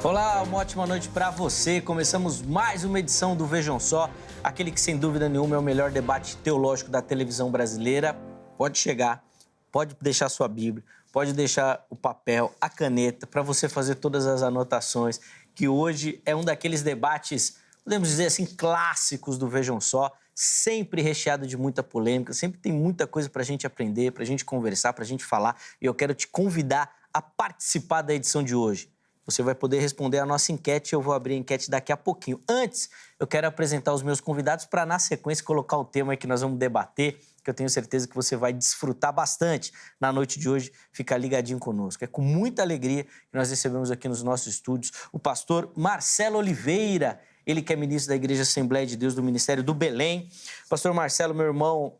Olá, uma ótima noite para você. Começamos mais uma edição do Vejam Só, aquele que sem dúvida nenhuma é o melhor debate teológico da televisão brasileira. Pode chegar, pode deixar sua Bíblia, pode deixar o papel, a caneta, para você fazer todas as anotações, que hoje é um daqueles debates, podemos dizer assim, clássicos do Vejam Só, sempre recheado de muita polêmica, sempre tem muita coisa para a gente aprender, para a gente conversar, para a gente falar. E eu quero te convidar a participar da edição de hoje. Você vai poder responder a nossa enquete, eu vou abrir a enquete daqui a pouquinho. Antes, eu quero apresentar os meus convidados para, na sequência, colocar o tema que nós vamos debater, que eu tenho certeza que você vai desfrutar bastante na noite de hoje. Fica ligadinho conosco. É com muita alegria que nós recebemos aqui nos nossos estúdios o pastor Marcelo Oliveira, ele que é ministro da Igreja Assembleia de Deus do Ministério do Belém. Pastor Marcelo, meu irmão,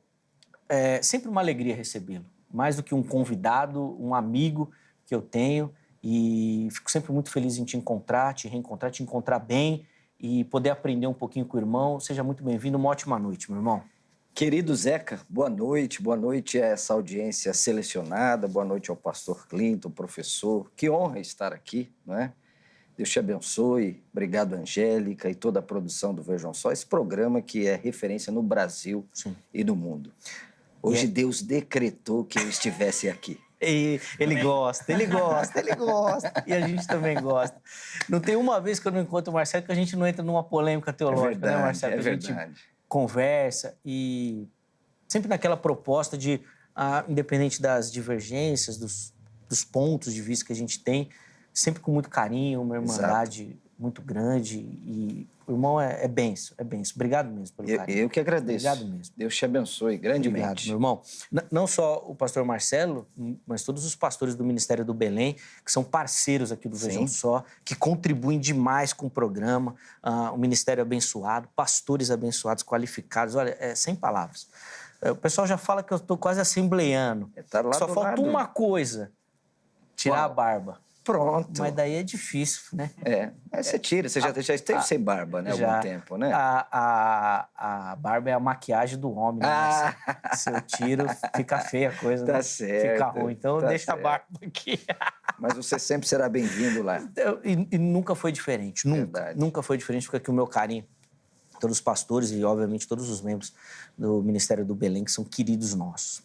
é sempre uma alegria recebê-lo. Mais do que um convidado, um amigo que eu tenho. E fico sempre muito feliz em te encontrar, te reencontrar, te encontrar bem e poder aprender um pouquinho com o irmão. Seja muito bem-vindo, uma ótima noite, meu irmão. Querido Zeca, boa noite a essa audiência selecionada, boa noite ao pastor Clinton, professor. Que honra estar aqui, não é? Deus te abençoe, obrigado Angélica e toda a produção do Vejam Só, esse programa que é referência no Brasil e no mundo. Hoje Deus decretou que eu estivesse aqui. E ele gosta. E a gente também gosta. Não tem uma vez que eu não encontro o Marcelo que a gente não entra numa polêmica teológica, verdade, né, Marcelo? Que a gente conversa e sempre naquela proposta de, independente das divergências, dos pontos de vista que a gente tem, sempre com muito carinho, uma irmandade muito grande. E o irmão é benção, é benção. Obrigado mesmo pelo carinho. Eu que agradeço. Obrigado mesmo. Deus te abençoe grandemente. Obrigado, meu irmão. Não só o pastor Marcelo, mas todos os pastores do Ministério do Belém, que são parceiros aqui do Vejam Só, que contribuem demais com o programa, o Ministério abençoado, pastores abençoados, qualificados. Olha, sem palavras. O pessoal já fala que eu estou quase assembleiano. Só falta uma coisa, tirar a barba. Pronto. Mas daí é difícil, né? Mas você tira, você já esteve sem barba, né? Algum tempo, né? A barba é a maquiagem do homem, né? Se eu tiro, fica feia a coisa, tá né? Certo. Fica ruim, então deixa a barba aqui. Mas você sempre será bem-vindo lá. E nunca foi diferente, nunca foi diferente, porque aqui o meu carinho, todos os pastores e, obviamente, todos os membros do Ministério do Belém, que são queridos nossos.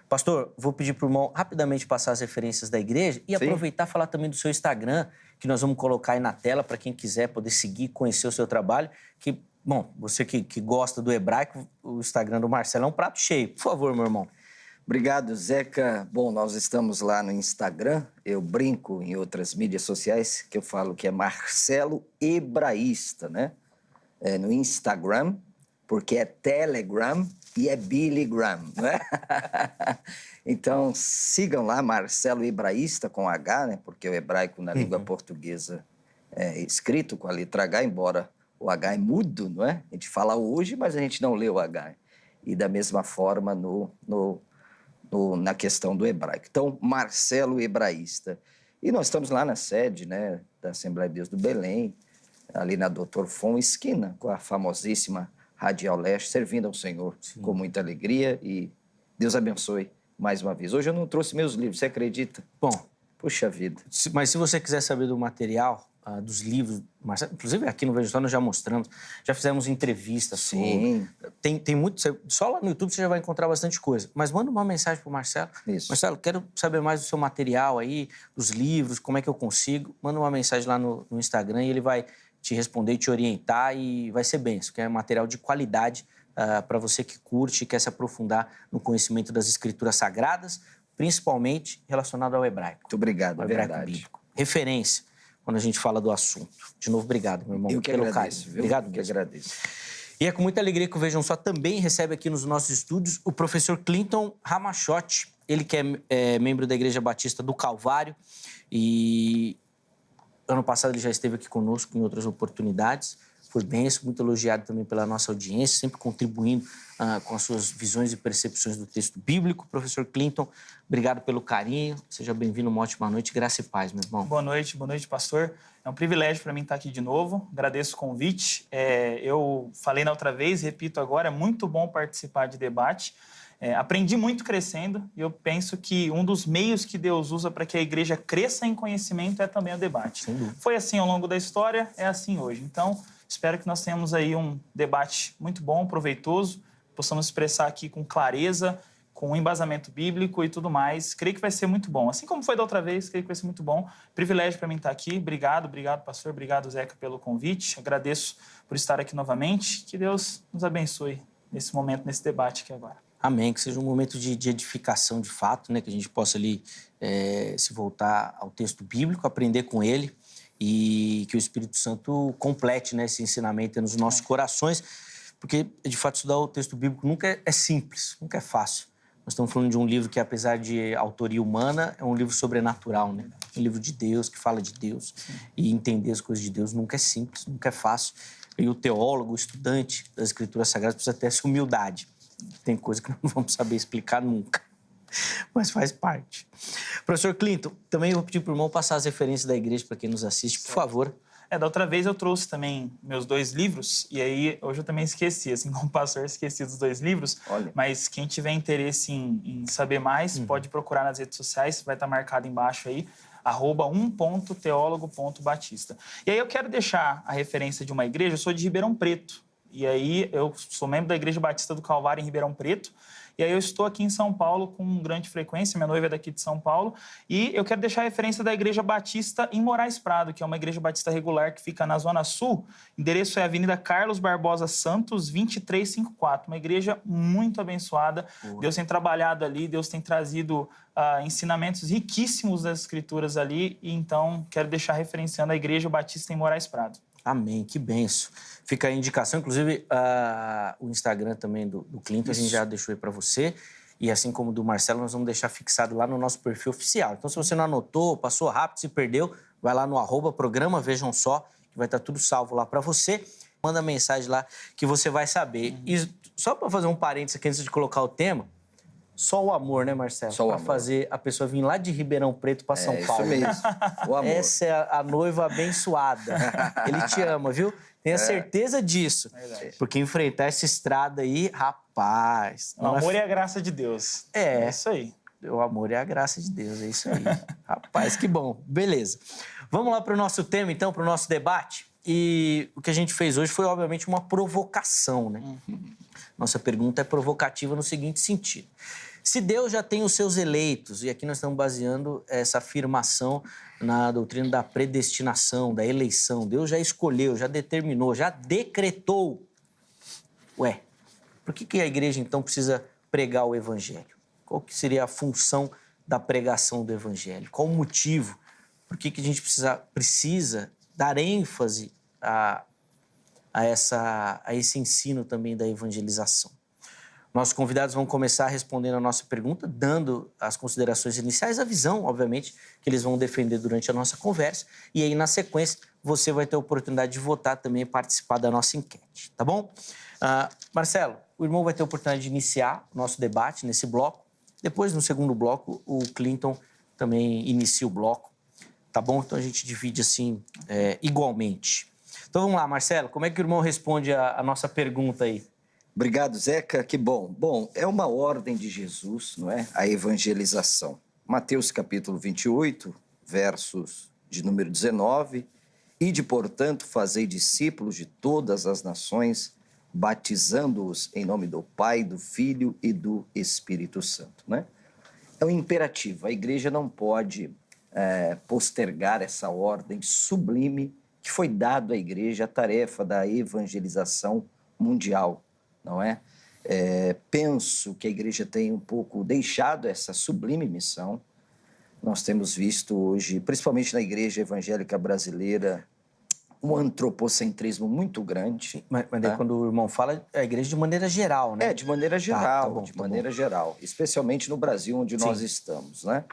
Pastor, vou pedir para o irmão rapidamente passar as referências da igreja e aproveitar e falar também do seu Instagram, que nós vamos colocar aí na tela para quem quiser poder seguir, conhecer o seu trabalho. Que, bom, você que gosta do hebraico, o Instagram do Marcelo é um prato cheio. Por favor, meu irmão. Obrigado, Zeca. Bom, nós estamos lá no Instagram. Eu brinco em outras mídias sociais que eu falo que é Marcelo Hebraísta, né? No Instagram, porque é Telegram e é Billy Graham, não é? Então, sigam lá, Marcelo Hebraísta com H, né? Porque o hebraico na língua portuguesa é escrito com a letra H, embora o H é mudo, não é? A gente fala hoje, mas a gente não lê o H. E da mesma forma na questão do hebraico. Então, Marcelo Hebraísta. E nós estamos lá na sede, né, da Assembleia de Deus do Belém, ali na Doutor Fon, esquina com a famosíssima Radial Leste, servindo ao Senhor com muita alegria e Deus abençoe mais uma vez. Hoje eu não trouxe meus livros, você acredita? Bom, puxa vida. Mas se você quiser saber do material, dos livros, Marcelo, inclusive aqui no Vejam Só nós já mostramos, já fizemos entrevistas sobre. Tem muito, só lá no YouTube você já vai encontrar bastante coisa. Mas manda uma mensagem pro Marcelo. Isso. Marcelo, quero saber mais do seu material aí, dos livros, como é que eu consigo. Manda uma mensagem lá no Instagram e ele vai te responder, te orientar e vai ser bem. Isso que é material de qualidade para você que curte e quer se aprofundar no conhecimento das Escrituras Sagradas, principalmente relacionado ao hebraico. Muito obrigado, ao hebraico bíblico. Referência quando a gente fala do assunto. De novo, obrigado, meu irmão, pelo agradeço, carinho. Obrigado mesmo. Eu que agradeço. E é com muita alegria que o Vejam Só também recebe aqui nos nossos estúdios o professor Clinton Ramachotti, ele que é membro da Igreja Batista do Calvário e ano passado ele já esteve aqui conosco em outras oportunidades. Foi bênção, muito elogiado também pela nossa audiência, sempre contribuindo com as suas visões e percepções do texto bíblico. Professor Clinton, obrigado pelo carinho. Seja bem-vindo, uma ótima noite. Graça e paz, meu irmão. Boa noite, pastor. É um privilégio para mim estar aqui de novo. Agradeço o convite. Eu falei na outra vez, repito agora, é muito bom participar de debate. Aprendi muito crescendo e eu penso que um dos meios que Deus usa para que a igreja cresça em conhecimento é também o debate. Foi assim ao longo da história, é assim hoje. Então, espero que nós tenhamos aí um debate muito bom, proveitoso, possamos expressar aqui com clareza, com embasamento bíblico e tudo mais. Creio que vai ser muito bom. Assim como foi da outra vez, creio que vai ser muito bom. Privilégio para mim estar aqui. Obrigado, pastor. Obrigado, Zeca, pelo convite. Agradeço por estar aqui novamente. Que Deus nos abençoe nesse momento, nesse debate aqui agora. Amém. Que seja um momento de edificação de fato, né? Que a gente possa ali se voltar ao texto bíblico, aprender com ele e que o Espírito Santo complete, né, esse ensinamento nos nossos corações, porque, de fato, estudar o texto bíblico nunca é simples, nunca é fácil. Nós estamos falando de um livro que, apesar de autoria humana, é um livro sobrenatural, né? Um livro de Deus, que fala de Deus. E entender as coisas de Deus nunca é simples, nunca é fácil. E o teólogo, o estudante das Escrituras Sagradas precisa ter essa humildade. Tem coisa que não vamos saber explicar nunca, mas faz parte. Professor Clinton, também vou pedir para o irmão passar as referências da igreja para quem nos assiste, por favor. Da outra vez eu trouxe também meus 2 livros, e aí hoje eu também esqueci, assim como pastor, esqueci dos 2 livros. Olha. Mas quem tiver interesse em saber mais, pode procurar nas redes sociais, vai estar marcado embaixo aí, @1.teólogo.batista. E aí eu quero deixar a referência de uma igreja, eu sou de Ribeirão Preto, e aí eu sou membro da Igreja Batista do Calvário em Ribeirão Preto, e aí eu estou aqui em São Paulo com grande frequência, minha noiva é daqui de São Paulo, e eu quero deixar a referência da Igreja Batista em Moraes Prado, que é uma igreja batista regular que fica na Zona Sul. O endereço é Avenida Carlos Barbosa Santos, 2354. Uma igreja muito abençoada. Deus tem trabalhado ali, Deus tem trazido ensinamentos riquíssimos das Escrituras ali, e então quero deixar referenciando a Igreja Batista em Moraes Prado. Amém, que benção. Fica a indicação, inclusive o Instagram também do Clinton, a gente já deixou aí para você. E assim como do Marcelo, nós vamos deixar fixado lá no nosso perfil oficial. Então, se você não anotou, passou rápido, se perdeu, vai lá no @programa Vejam Só, que vai estar tudo salvo lá para você. Manda mensagem lá que você vai saber. E só para fazer um parênteses aqui antes de colocar o tema, só o amor, né, Marcelo? Só o amor. Para fazer a pessoa vir lá de Ribeirão Preto para São Paulo. Isso mesmo, o amor. Essa é a noiva abençoada. Ele te ama, viu? Tenha certeza disso. Verdade. Porque enfrentar essa estrada aí, rapaz... O amor e a graça de Deus. É isso aí. O amor é a graça de Deus, é isso aí. Rapaz, que bom. Beleza. Vamos lá para o nosso tema, então, para o nosso debate. E o que a gente fez hoje foi, obviamente, uma provocação, né? Nossa pergunta é provocativa no seguinte sentido. Se Deus já tem os seus eleitos, e aqui nós estamos baseando essa afirmação na doutrina da predestinação, da eleição, Deus já escolheu, já determinou, já decretou. Ué, por que a igreja, então, precisa pregar o evangelho? Qual que seria a função da pregação do evangelho? Qual o motivo? Por que a gente precisa dar ênfase a esse ensino também da evangelização? Nossos convidados vão começar respondendo a nossa pergunta, dando as considerações iniciais, a visão, obviamente, que eles vão defender durante a nossa conversa. E aí, na sequência, você vai ter a oportunidade de votar também e participar da nossa enquete, tá bom? Marcelo, o irmão vai ter a oportunidade de iniciar o nosso debate nesse bloco. Depois, no segundo bloco, o Clinton também inicia o bloco, tá bom? Então, a gente divide assim, igualmente. Então, vamos lá, Marcelo, como é que o irmão responde a nossa pergunta aí? Obrigado, Zeca. Que bom. Bom, é uma ordem de Jesus, não é? A evangelização. Mateus capítulo 28, versos de número 19. Ide, portanto, fazei discípulos de todas as nações, batizando-os em nome do Pai, do Filho e do Espírito Santo, né? É um imperativo. A igreja não pode postergar essa ordem sublime que foi dado à igreja, a tarefa da evangelização mundial, não é? Penso que a igreja tem um pouco deixado essa sublime missão. Nós temos visto hoje, principalmente na igreja evangélica brasileira, um antropocentrismo muito grande. Mas daí, quando o irmão fala, é a igreja de maneira geral, né? De maneira geral, tá bom, de maneira geral. Especialmente no Brasil, onde nós estamos, né?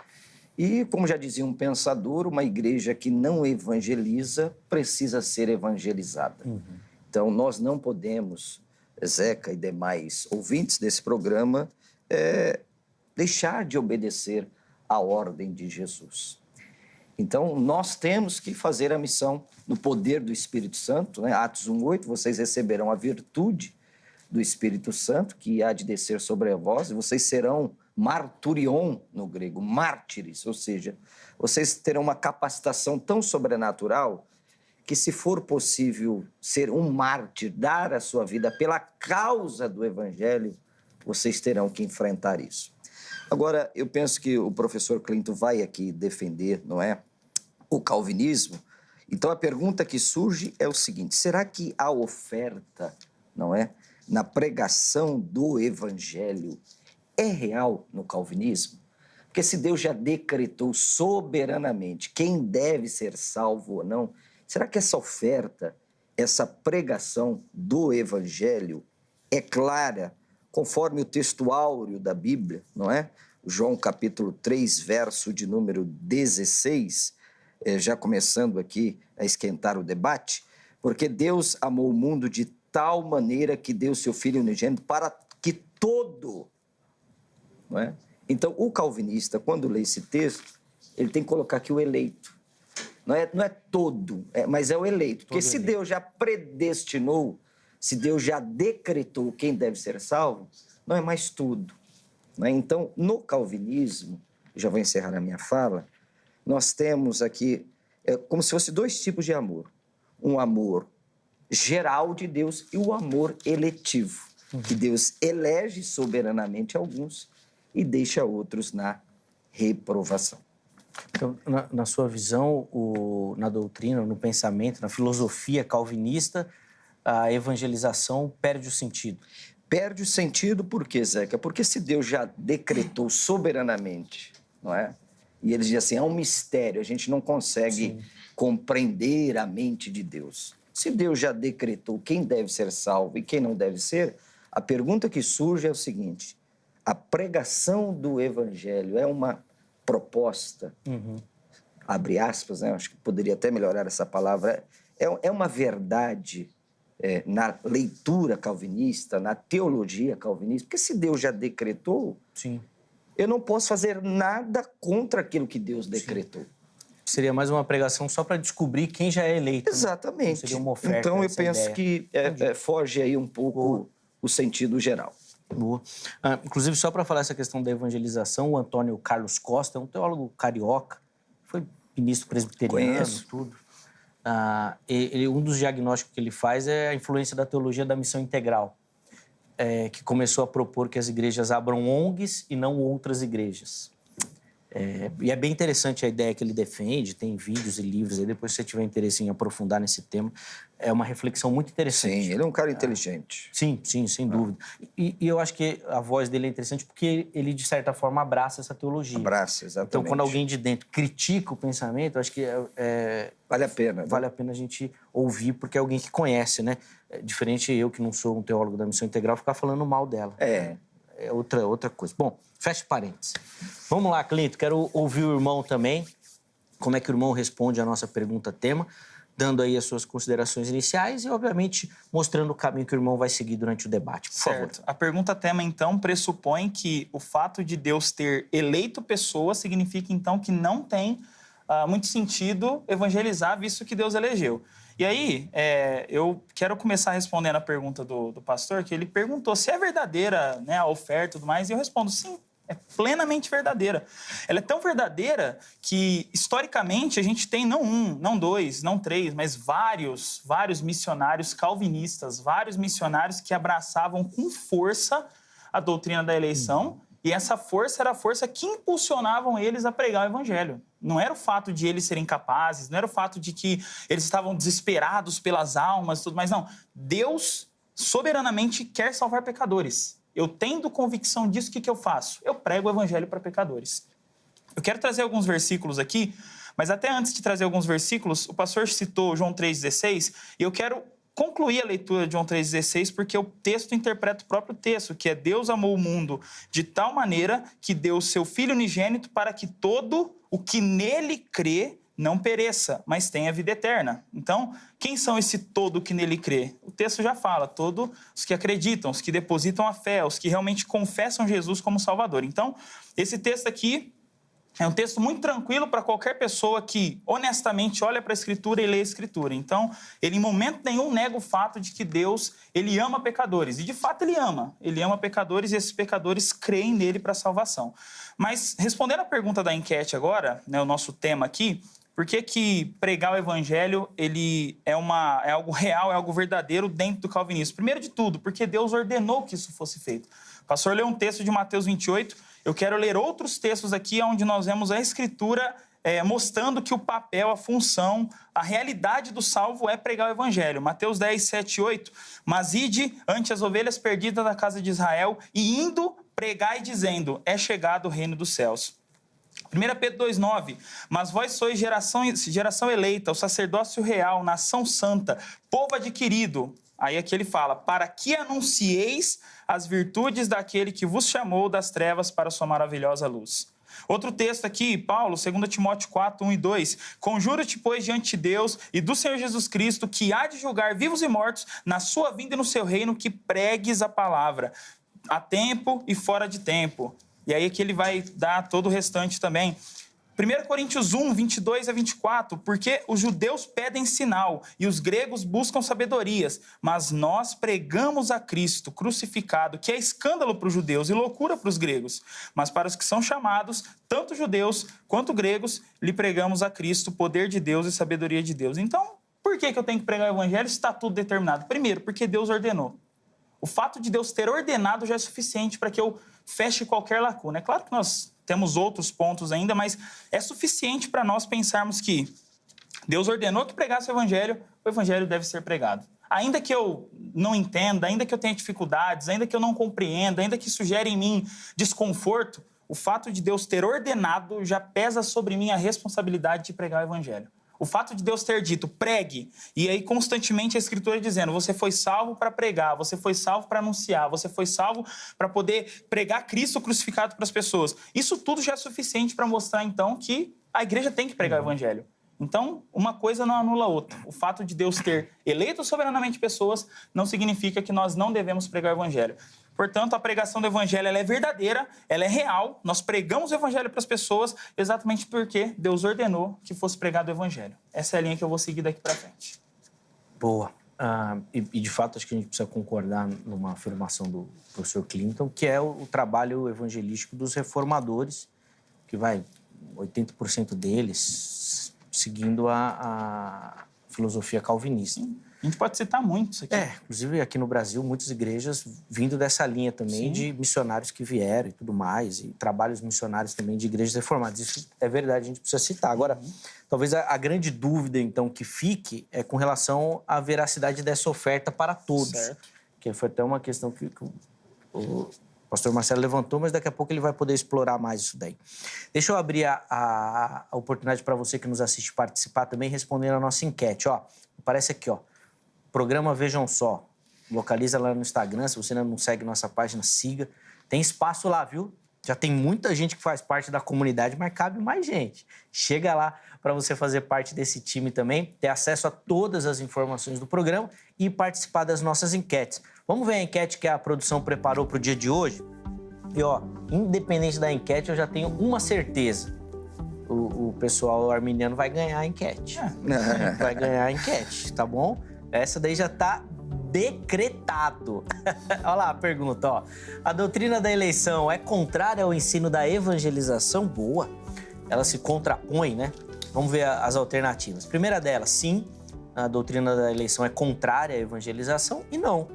E, como já dizia um pensador, uma igreja que não evangeliza precisa ser evangelizada. Então, nós não podemos, Zeca e demais ouvintes desse programa, deixar de obedecer à ordem de Jesus. Então, nós temos que fazer a missão no poder do Espírito Santo, né? Atos 1:8, vocês receberão a virtude do Espírito Santo, que há de descer sobre vós, e vocês serão marturion, no grego, mártires, ou seja, vocês terão uma capacitação tão sobrenatural que, se for possível ser um mártir, dar a sua vida pela causa do Evangelho, vocês terão que enfrentar isso. Agora, eu penso que o professor Clinton vai aqui defender, não é, o calvinismo. Então, a pergunta que surge é o seguinte: será que a oferta, não é, na pregação do Evangelho é real no calvinismo? Porque se Deus já decretou soberanamente quem deve ser salvo ou não, será que essa oferta, essa pregação do Evangelho é clara, conforme o texto áureo da Bíblia, não é? João capítulo 3, verso de número 16, já começando aqui a esquentar o debate, porque Deus amou o mundo de tal maneira que deu seu Filho unigênito para que todo, não é? Então, o calvinista, quando lê esse texto, ele tem que colocar aqui o eleito. Não é todo, mas é o eleito. Porque se Deus já predestinou, se Deus já decretou quem deve ser salvo, não é mais tudo. Não é? Então, no calvinismo, já vou encerrar a minha fala, nós temos aqui como se fosse dois tipos de amor. Um amor geral de Deus e o amor eletivo, que Deus elege soberanamente alguns e deixa outros na reprovação. Então, na sua visão, na doutrina, no pensamento, na filosofia calvinista, a evangelização perde o sentido. Perde o sentido por quê, Zeca? Porque se Deus já decretou soberanamente, não é? E ele diz assim, é um mistério, a gente não consegue compreender a mente de Deus. Se Deus já decretou quem deve ser salvo e quem não deve ser, a pergunta que surge é o seguinte: a pregação do Evangelho é uma proposta, abre aspas, né? Acho que poderia até melhorar essa palavra, é uma verdade na leitura calvinista, na teologia calvinista, porque se Deus já decretou, eu não posso fazer nada contra aquilo que Deus decretou. Seria mais uma pregação só para descobrir quem já é eleito. Exatamente. Né? Seria uma oferta, então eu penso ideia. Que foge aí um pouco o sentido geral. Boa. Inclusive, só para falar essa questão da evangelização, o Antônio Carlos Costa é um teólogo carioca, foi ministro presbiteriano, Conheço. tudo. Um dos diagnósticos que ele faz é a influência da teologia da missão integral, que começou a propor que as igrejas abram ONGs e não outras igrejas. E é bem interessante a ideia que ele defende, tem vídeos e livros, aí depois se você tiver interesse em aprofundar nesse tema, é uma reflexão muito interessante. Sim, ele é um cara inteligente. Sim, sem dúvida. E eu acho que a voz dele é interessante porque ele, de certa forma, abraça essa teologia. Abraça, exatamente. Então, quando alguém de dentro critica o pensamento, eu acho que vale a pena. Né? Vale a pena a gente ouvir, porque é alguém que conhece, né? Diferente eu, que não sou um teólogo da missão integral, ficar falando mal dela. É outra coisa. Bom, fecha parênteses. Vamos lá, Clinton, quero ouvir o irmão também. Como é que o irmão responde a nossa pergunta-tema, dando aí as suas considerações iniciais e, obviamente, mostrando o caminho que o irmão vai seguir durante o debate. Por favor. A pergunta-tema, então, pressupõe que o fato de Deus ter eleito pessoas significa, então, que não tem muito sentido evangelizar, visto que Deus elegeu. E aí, eu quero começar respondendo a pergunta do pastor, que ele perguntou se é verdadeira, né, a oferta e tudo mais, e eu respondo sim, é plenamente verdadeira. Ela é tão verdadeira que, historicamente, a gente tem não um, não dois, não três, mas vários missionários calvinistas, vários missionários que abraçavam com força a doutrina da eleição, e essa força era a força que impulsionavam eles a pregar o evangelho. Não era o fato de eles serem capazes, não era o fato de que eles estavam desesperados pelas almas e tudo mais, não. Deus soberanamente quer salvar pecadores. Eu tendo convicção disso, o que eu faço? Eu prego o evangelho para pecadores. Eu quero trazer alguns versículos aqui, mas até antes de trazer alguns versículos, o pastor citou João 3,16, e eu quero concluir a leitura de João 3,16, porque o texto interpreta o próprio texto, que é Deus amou o mundo de tal maneira que deu o seu Filho unigênito para que todo o que nele crê não pereça, mas tenha vida eterna. Então, quem são esse todo que nele crê? O texto já fala, todos os que acreditam, os que depositam a fé, os que realmente confessam Jesus como Salvador. Então, esse texto aqui É um texto muito tranquilo para qualquer pessoa que, honestamente, olha para a Escritura e lê a Escritura. Então, ele, em momento nenhum, nega o fato de que Deus, ele ama pecadores. E, de fato, ele ama. Ele ama pecadores e esses pecadores creem nele para a salvação. Mas, respondendo à pergunta da enquete agora, né, o nosso tema aqui, por que que pregar o evangelho ele é algo real, é algo verdadeiro dentro do calvinismo? Primeiro de tudo, porque Deus ordenou que isso fosse feito. O pastor leu um texto de Mateus 28, eu quero ler outros textos aqui onde nós vemos a Escritura mostrando que o papel, a função, a realidade do salvo é pregar o evangelho. Mateus 10, 7 e 8. Mas ide ante as ovelhas perdidas da casa de Israel e indo pregai dizendo, é chegado o reino dos céus. 1 Pedro 2,9, mas vós sois geração eleita, o sacerdócio real, nação santa, povo adquirido. Aí aqui ele fala, para que anuncieis as virtudes daquele que vos chamou das trevas para a sua maravilhosa luz. Outro texto aqui, Paulo, 2 Timóteo 4, 1 e 2. Conjuro-te, pois, diante de Deus e do Senhor Jesus Cristo, que há de julgar vivos e mortos na sua vinda e no seu reino, que pregues a palavra, a tempo e fora de tempo. E aí que ele vai dar todo o restante também. 1 Coríntios 1, 22 a 24, porque os judeus pedem sinal e os gregos buscam sabedorias, mas nós pregamos a Cristo crucificado, que é escândalo para os judeus e loucura para os gregos. Mas para os que são chamados, tanto judeus quanto gregos, lhe pregamos a Cristo, poder de Deus e sabedoria de Deus. Então, por que eu tenho que pregar o evangelho se está tudo determinado? Primeiro, porque Deus ordenou. O fato de Deus ter ordenado já é suficiente para que eu feche qualquer lacuna. É claro que nós temos outros pontos ainda, mas é suficiente para nós pensarmos que Deus ordenou que pregasse o evangelho deve ser pregado. Ainda que eu não entenda, ainda que eu tenha dificuldades, ainda que eu não compreenda, ainda que isso gere em mim desconforto, o fato de Deus ter ordenado já pesa sobre mim a responsabilidade de pregar o evangelho. O fato de Deus ter dito, pregue, e aí constantemente a Escritura dizendo, você foi salvo para pregar, você foi salvo para anunciar, você foi salvo para poder pregar Cristo crucificado para as pessoas. Isso tudo já é suficiente para mostrar, então, que a igreja tem que pregar o evangelho. Então, uma coisa não anula a outra. O fato de Deus ter eleito soberanamente pessoas não significa que nós não devemos pregar o evangelho. Portanto, a pregação do evangelho ela é verdadeira, ela é real. Nós pregamos o evangelho para as pessoas exatamente porque Deus ordenou que fosse pregado o evangelho. Essa é a linha que eu vou seguir daqui para frente. Boa. E, de fato, acho que a gente precisa concordar numa afirmação do professor Clinton, que é o trabalho evangelístico dos reformadores, que vai 80% deles seguindo a filosofia calvinista. Sim. A gente pode citar muitos aqui. Inclusive aqui no Brasil, muitas igrejas vindo dessa linha também. Sim. De missionários que vieram e tudo mais, e trabalhos missionários também de igrejas reformadas. Isso é verdade, a gente precisa citar. Agora, talvez a grande dúvida, então, que fique é com relação à veracidade dessa oferta para todos. Certo. Que foi até uma questão que o pastor Marcelo levantou, mas daqui a pouco ele vai poder explorar mais isso daí. Deixa eu abrir a oportunidade para você que nos assiste participar também, respondendo a nossa enquete. Aparece aqui, Programa Vejam Só. Localiza lá no Instagram. Se você ainda não segue nossa página, siga. Tem espaço lá, viu? Já tem muita gente que faz parte da comunidade, mas cabe mais gente. Chega lá para você fazer parte desse time também, ter acesso a todas as informações do programa e participar das nossas enquetes. Vamos ver a enquete que a produção preparou para o dia de hoje? E, independente da enquete, eu já tenho uma certeza. O pessoal arminiano vai ganhar a enquete. Vai ganhar a enquete, tá bom? Essa daí já tá decretado. Olha lá a pergunta, A doutrina da eleição é contrária ao ensino da evangelização? Boa. Ela se contrapõe, né? Vamos ver as alternativas. Primeira delas, sim, a doutrina da eleição é contrária à evangelização e não.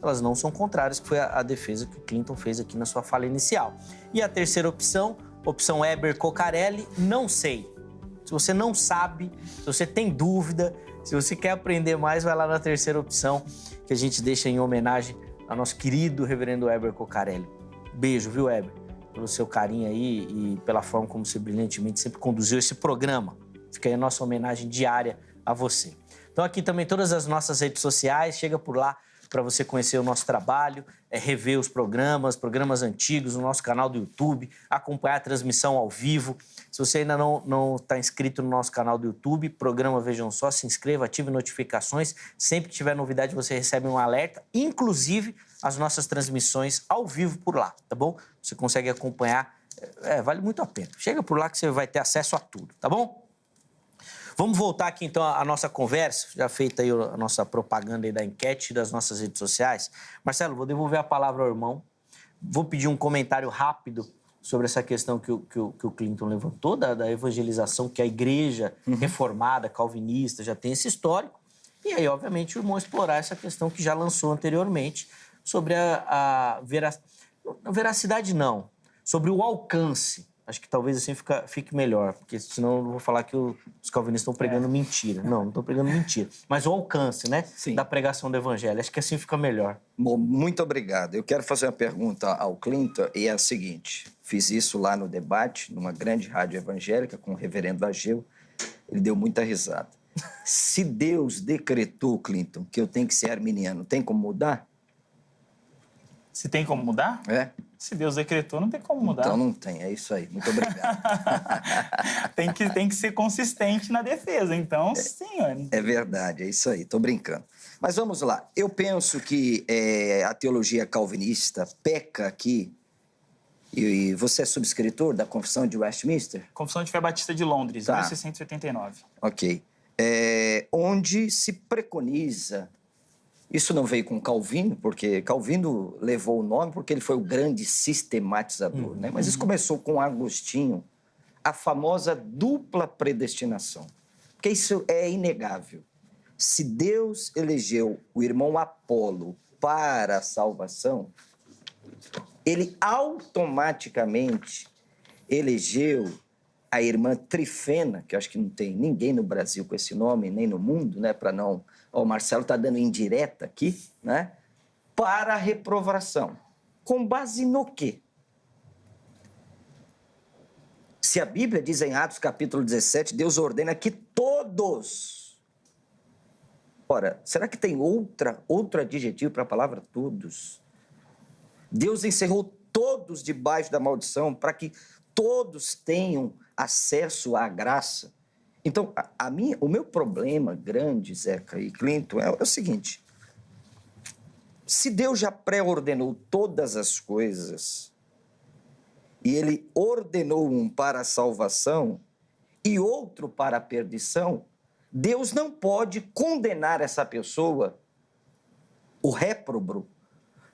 Elas não são contrárias, que foi a defesa que o Clinton fez aqui na sua fala inicial. E a terceira opção Eber Cocarelli, não sei. Se você não sabe, se você tem dúvida, se você quer aprender mais, vai lá na terceira opção, que a gente deixa em homenagem ao nosso querido reverendo Eber Cocarelli. Beijo, viu, Eber? Pelo seu carinho aí e pela forma como você brilhantemente sempre conduziu esse programa. Fica aí a nossa homenagem diária a você. Então aqui também todas as nossas redes sociais, chega por lá para você conhecer o nosso trabalho, rever os programas antigos no nosso canal do YouTube, acompanhar a transmissão ao vivo. Se você ainda não está inscrito no nosso canal do YouTube, programa Vejam Só, se inscreva, ative notificações. Sempre que tiver novidade, você recebe um alerta, inclusive as nossas transmissões ao vivo por lá, tá bom? Você consegue acompanhar Vale muito a pena. Chega por lá que você vai ter acesso a tudo, tá bom? Vamos voltar aqui, então, à nossa conversa, já feita aí a nossa propaganda aí da enquete das nossas redes sociais. Marcelo, vou devolver a palavra ao irmão. Vou pedir um comentário rápido sobre essa questão que o Clinton levantou, da evangelização, que a igreja reformada, calvinista, já tem esse histórico. E aí, obviamente, o irmão explorar essa questão que já lançou anteriormente sobre a veracidade, não, sobre o alcance. Acho que talvez assim fique melhor, porque senão eu vou falar que os calvinistas estão pregando mentira. Não estão pregando mentira. Mas o alcance, né, da pregação do evangelho. Acho que assim fica melhor. Bom, muito obrigado. Eu quero fazer uma pergunta ao Clinton e é a seguinte. Fiz isso lá no debate, numa grande rádio evangélica com o reverendo Ageu. Ele deu muita risada. Se Deus decretou, Clinton, que eu tenho que ser arminiano, tem como mudar? Se tem como mudar? Se Deus decretou, não tem como mudar. Então não tem, é isso aí. Muito obrigado. tem que ser consistente na defesa, então sim. É verdade, é isso aí, estou brincando. Mas vamos lá, eu penso que a teologia calvinista peca aqui, e você é subscritor da Confissão de Westminster? Confissão de Fé Batista de Londres, 1689. Ok. Onde se preconiza... Isso não veio com Calvino, porque Calvino levou o nome porque ele foi o grande sistematizador, né? Mas isso começou com Agostinho, a famosa dupla predestinação. Porque isso é inegável. Se Deus elegeu o irmão Apolo para a salvação, ele automaticamente elegeu a irmã Trifena, que eu acho que não tem ninguém no Brasil com esse nome, nem no mundo, né, para não... O Marcelo está dando indireta aqui, né? Para a reprovação. Com base no quê? Se a Bíblia diz em Atos capítulo 17, Deus ordena que todos... Ora, será que tem outro adjetivo para a palavra todos? Deus encerrou todos debaixo da maldição para que todos tenham acesso à graça. Então, o meu problema grande, Zeca e Clinton, é o seguinte. Se Deus já pré-ordenou todas as coisas e Ele ordenou um para a salvação e outro para a perdição, Deus não pode condenar essa pessoa, o réprobo,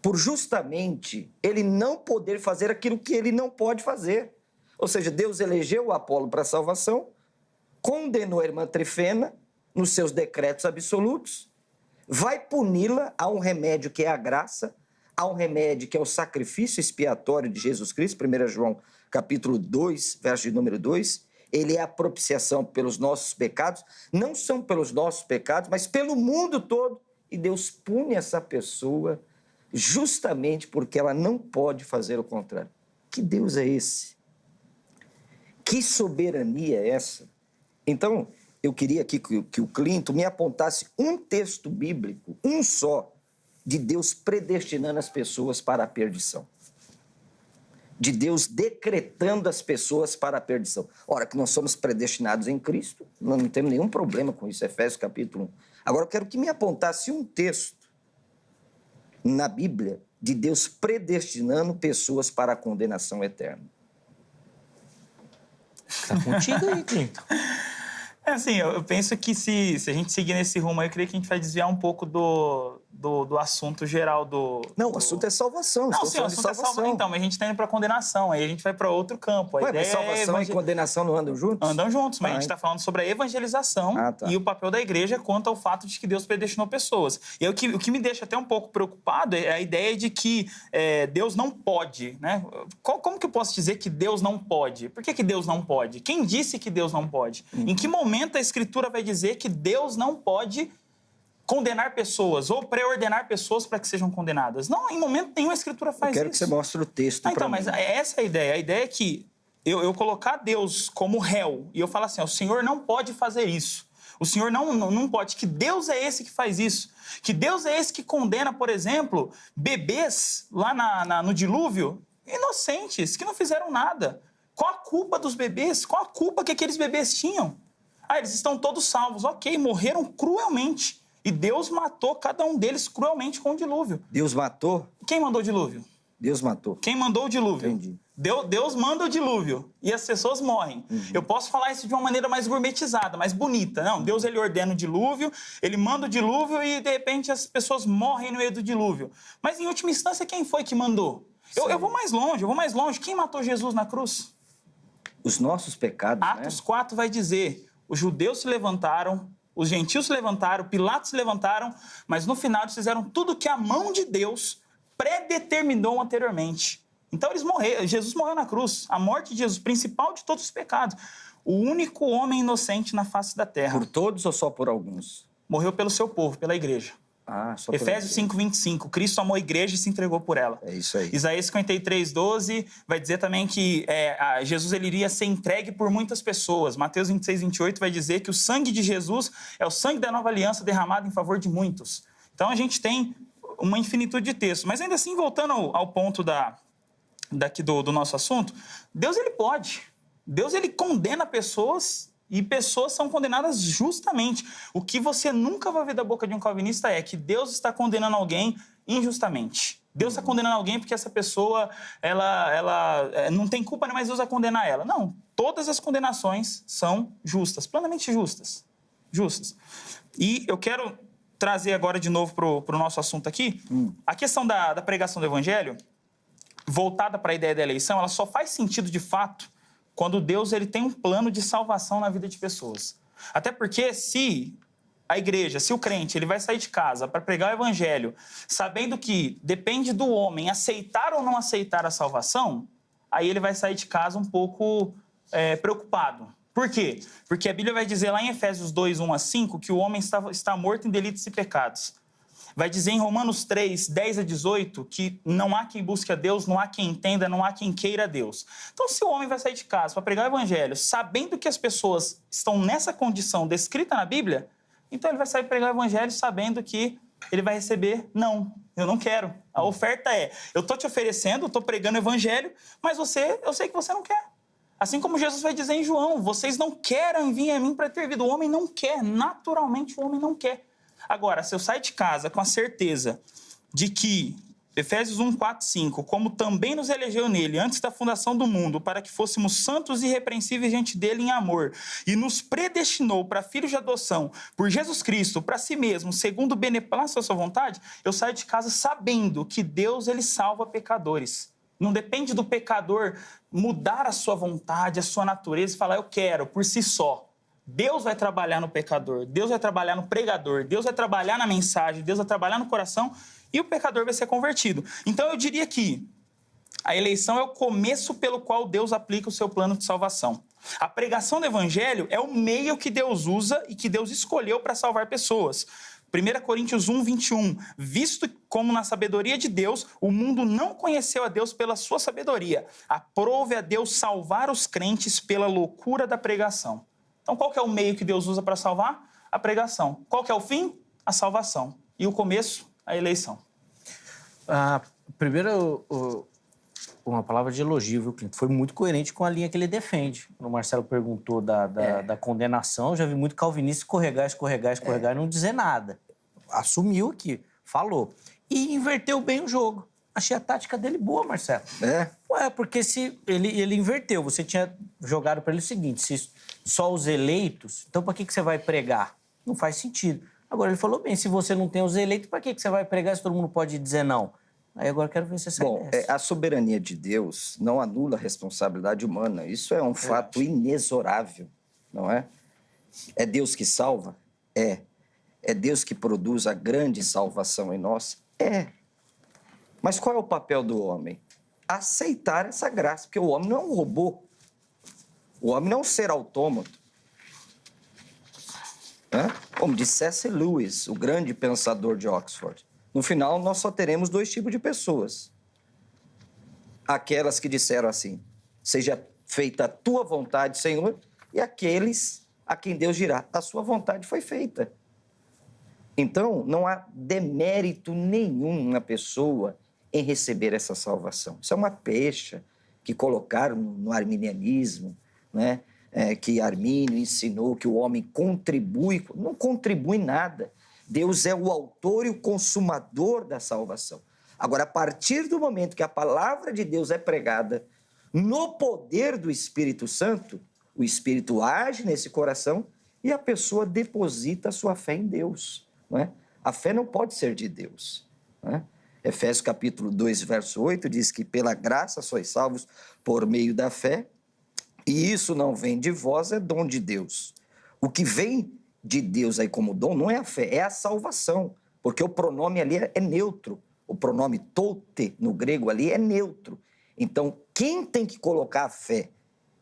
por justamente ele não poder fazer aquilo que ele não pode fazer. Ou seja, Deus elegeu o Apolo para a salvação, condenou a irmã Trifena nos seus decretos absolutos, vai puni-la a um remédio que é a graça, a um remédio que é o sacrifício expiatório de Jesus Cristo, 1 João capítulo 2, verso de número 2, ele é a propiciação pelos nossos pecados, não são pelos nossos pecados, mas pelo mundo todo, e Deus pune essa pessoa justamente porque ela não pode fazer o contrário. Que Deus é esse? Que soberania é essa? Então, eu queria aqui que o Clinton me apontasse um texto bíblico, um só, de Deus predestinando as pessoas para a perdição. De Deus decretando as pessoas para a perdição. Ora, que nós somos predestinados em Cristo, nós não temos nenhum problema com isso, Efésios capítulo 1. Agora, eu quero que me apontasse um texto na Bíblia de Deus predestinando pessoas para a condenação eterna. Está contigo aí, Clinton. Assim, eu penso que se a gente seguir nesse rumo aí, eu creio que a gente vai desviar um pouco do assunto geral do... Não, o assunto é salvação. Não, sim, o assunto é salvação. Então, mas a gente está indo para condenação, aí a gente vai para outro campo. Mas salvação e condenação não andam juntos? Andam juntos, mas a gente está falando sobre a evangelização e o papel da igreja quanto ao fato de que Deus predestinou pessoas. E aí, o que me deixa até um pouco preocupado é a ideia de que Deus não pode, né? Como que eu posso dizer que Deus não pode? Por que Deus não pode? Quem disse que Deus não pode? Em que momento a Escritura vai dizer que Deus não pode condenar pessoas ou pré-ordenar pessoas para que sejam condenadas? Não, em momento nenhum a Escritura faz isso. Eu quero que você mostre o texto para mim. Mas essa é a ideia. A ideia é que eu colocar Deus como réu e eu falar assim, o Senhor não pode fazer isso. O Senhor não pode. Que Deus é esse que faz isso. Que Deus é esse que condena, por exemplo, bebês lá no dilúvio, inocentes, que não fizeram nada. Qual a culpa dos bebês? Qual a culpa que aqueles bebês tinham? Eles estão todos salvos. Ok, morreram cruelmente. E Deus matou cada um deles cruelmente com o dilúvio. Deus matou? Quem mandou o dilúvio? Deus matou. Quem mandou o dilúvio? Entendi. Deus manda o dilúvio e as pessoas morrem. Eu posso falar isso de uma maneira mais gourmetizada, mais bonita. Não, Deus ele ordena o dilúvio, ele manda o dilúvio e, de repente, as pessoas morrem no meio do dilúvio. Mas, em última instância, quem foi que mandou? Eu vou mais longe. Quem matou Jesus na cruz? Os nossos pecados, Atos né? 4 vai dizer, os judeus se levantaram, os gentios se levantaram, Pilatos se levantaram, mas no final eles fizeram tudo que a mão de Deus predeterminou anteriormente. Então eles morreram, Jesus morreu na cruz, a morte de Jesus, principal de todos os pecados. O único homem inocente na face da terra. Por todos ou só por alguns? Morreu pelo seu povo, pela igreja. Só por Efésios 5:25, Cristo amou a igreja e se entregou por ela. É isso aí. Isaías 53:12 vai dizer também que Jesus ele iria ser entregue por muitas pessoas. Mateus 26:28 vai dizer que o sangue de Jesus é o sangue da nova aliança derramado em favor de muitos. Então a gente tem uma infinitude de textos. Mas ainda assim, voltando ao ponto daqui do nosso assunto, Deus ele pode. Deus ele condena pessoas e pessoas são condenadas justamente. O que você nunca vai ver da boca de um calvinista é que Deus está condenando alguém injustamente. Deus está condenando alguém porque essa pessoa ela não tem culpa, mas Deus vai condenar ela. Não, todas as condenações são justas, plenamente justas. E eu quero trazer agora de novo para o nosso assunto aqui, a questão da pregação do evangelho, voltada para a ideia da eleição, ela só faz sentido de fato quando Deus ele tem um plano de salvação na vida de pessoas. Até porque se a igreja, se o crente, ele vai sair de casa para pregar o evangelho, sabendo que depende do homem aceitar ou não aceitar a salvação, aí ele vai sair de casa um pouco preocupado. Por quê? Porque a Bíblia vai dizer lá em Efésios 2:1-5, que o homem está morto em delitos e pecados. Vai dizer em Romanos 3:10-18, que não há quem busque a Deus, não há quem entenda, não há quem queira a Deus. Então, se o homem vai sair de casa para pregar o evangelho, sabendo que as pessoas estão nessa condição descrita na Bíblia, então ele vai sair para pregar o evangelho sabendo que ele vai receber, não, eu não quero. A oferta é, eu estou te oferecendo, eu estou pregando o evangelho, mas eu sei que você não quer. Assim como Jesus vai dizer em João, vocês não querem vir a mim para ter vida. O homem não quer, naturalmente o homem não quer. Agora, se eu sair de casa com a certeza de que, Efésios 1:4-5, como também nos elegeu nele antes da fundação do mundo, para que fôssemos santos e irrepreensíveis diante dele em amor, e nos predestinou para filhos de adoção por Jesus Cristo, para si mesmo, segundo o beneplácito da sua vontade, eu saio de casa sabendo que Deus ele salva pecadores. Não depende do pecador mudar a sua vontade, a sua natureza e falar, eu quero, por si só. Deus vai trabalhar no pecador, Deus vai trabalhar no pregador, Deus vai trabalhar na mensagem, Deus vai trabalhar no coração e o pecador vai ser convertido. Então eu diria que a eleição é o começo pelo qual Deus aplica o seu plano de salvação. A pregação do evangelho é o meio que Deus usa e que Deus escolheu para salvar pessoas. 1 Coríntios 1:21, visto como na sabedoria de Deus, o mundo não conheceu a Deus pela sua sabedoria, aprove a Deus salvar os crentes pela loucura da pregação. Então, qual que é o meio que Deus usa para salvar? A pregação. Qual que é o fim? A salvação. E o começo? A eleição. Primeiro, uma palavra de elogio, viu, Clinton? Foi muito coerente com a linha que ele defende. Quando o Marcelo perguntou da condenação, eu já vi muito calvinista escorregar e não dizer nada. Assumiu aqui, falou. E inverteu bem o jogo. Achei a tática dele boa, Marcelo. Porque se ele inverteu. Você tinha jogado para ele o seguinte, se só os eleitos, então para que você vai pregar? Não faz sentido. Agora ele falou bem, se você não tem os eleitos, para que você vai pregar se todo mundo pode dizer não? Aí agora eu quero ver se você sai dessa. A soberania de Deus não anula a responsabilidade humana. Isso é um fato inexorável, não é? É Deus que salva? É. É Deus que produz a grande salvação em nós? É. Mas qual é o papel do homem? Aceitar essa graça, porque o homem não é um robô. O homem não é um ser autômato. Como disse C.S. Lewis, o grande pensador de Oxford. No final, nós só teremos dois tipos de pessoas. Aquelas que disseram assim, seja feita a tua vontade, Senhor, e aqueles a quem Deus dirá, a sua vontade foi feita. Então, não há demérito nenhum na pessoa em receber essa salvação. Isso é uma pecha que colocaram no arminianismo, né? Que Armínio ensinou que o homem contribui. Não contribui nada. Deus é o autor e o consumador da salvação. Agora, a partir do momento que a palavra de Deus é pregada no poder do Espírito Santo, o Espírito age nesse coração e a pessoa deposita a sua fé em Deus. Não é? A fé não pode ser de Deus. Não é? Efésios capítulo 2, verso 8, diz que pela graça sois salvos por meio da fé, e isso não vem de vós, é dom de Deus. O que vem de Deus aí como dom não é a fé, é a salvação, porque o pronome ali é neutro. O pronome tote, no grego ali, é neutro. Então, quem tem que colocar a fé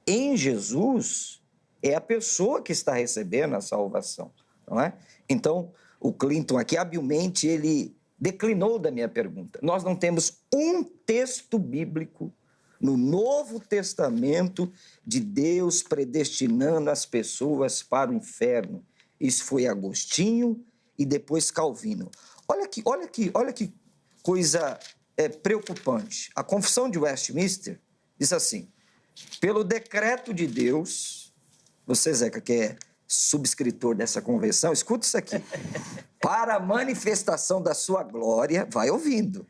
em Jesus é a pessoa que está recebendo a salvação, não é? Então, o Clinton aqui, habilmente, ele declinou da minha pergunta. Nós não temos um texto bíblico no Novo Testamento de Deus predestinando as pessoas para o inferno. Isso foi Agostinho e depois Calvino. Olha que coisa preocupante. A Confissão de Westminster diz assim: pelo decreto de Deus, você, Zeca, que é subscritor dessa convenção, escuta isso aqui. Para a manifestação da sua glória, vai ouvindo,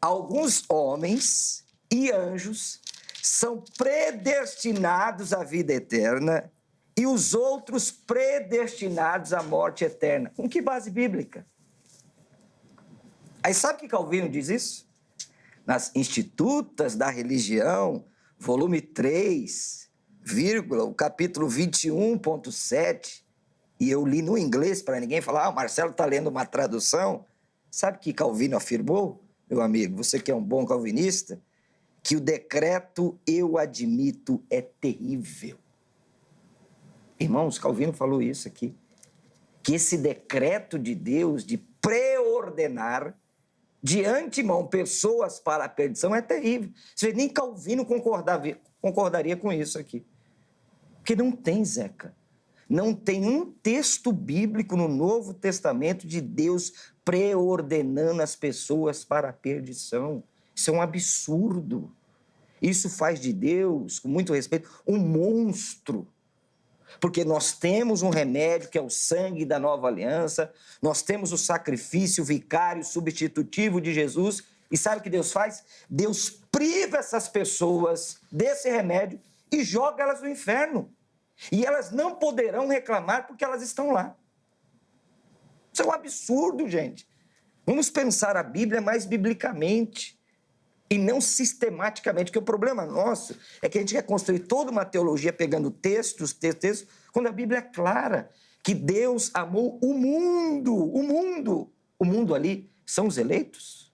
alguns homens e anjos são predestinados à vida eterna e os outros predestinados à morte eterna. Com que base bíblica? Aí sabe que Calvino diz isso? Nas Institutas da Religião, volume 3, o capítulo 21.7, e eu li no inglês para ninguém falar, o Marcelo está lendo uma tradução. Sabe que Calvino afirmou, meu amigo, você que é um bom calvinista, que o decreto, eu admito, é terrível. Irmãos, Calvino falou isso aqui, que esse decreto de Deus de preordenar de antemão pessoas para a perdição é terrível. Você vê, nem Calvino concordaria com isso aqui. Porque não tem, Zeca. Não tem um texto bíblico no Novo Testamento de Deus preordenando as pessoas para a perdição. Isso é um absurdo. Isso faz de Deus, com muito respeito, um monstro. Porque nós temos um remédio que é o sangue da nova aliança, nós temos o sacrifício vicário substitutivo de Jesus, e sabe o que Deus faz? Deus priva essas pessoas desse remédio e joga elas no inferno. E elas não poderão reclamar porque elas estão lá. Isso é um absurdo, gente. Vamos pensar a Bíblia mais biblicamente e não sistematicamente, porque o problema nosso é que a gente quer construir toda uma teologia pegando textos, quando a Bíblia é clara que Deus amou o mundo. O mundo ali são os eleitos.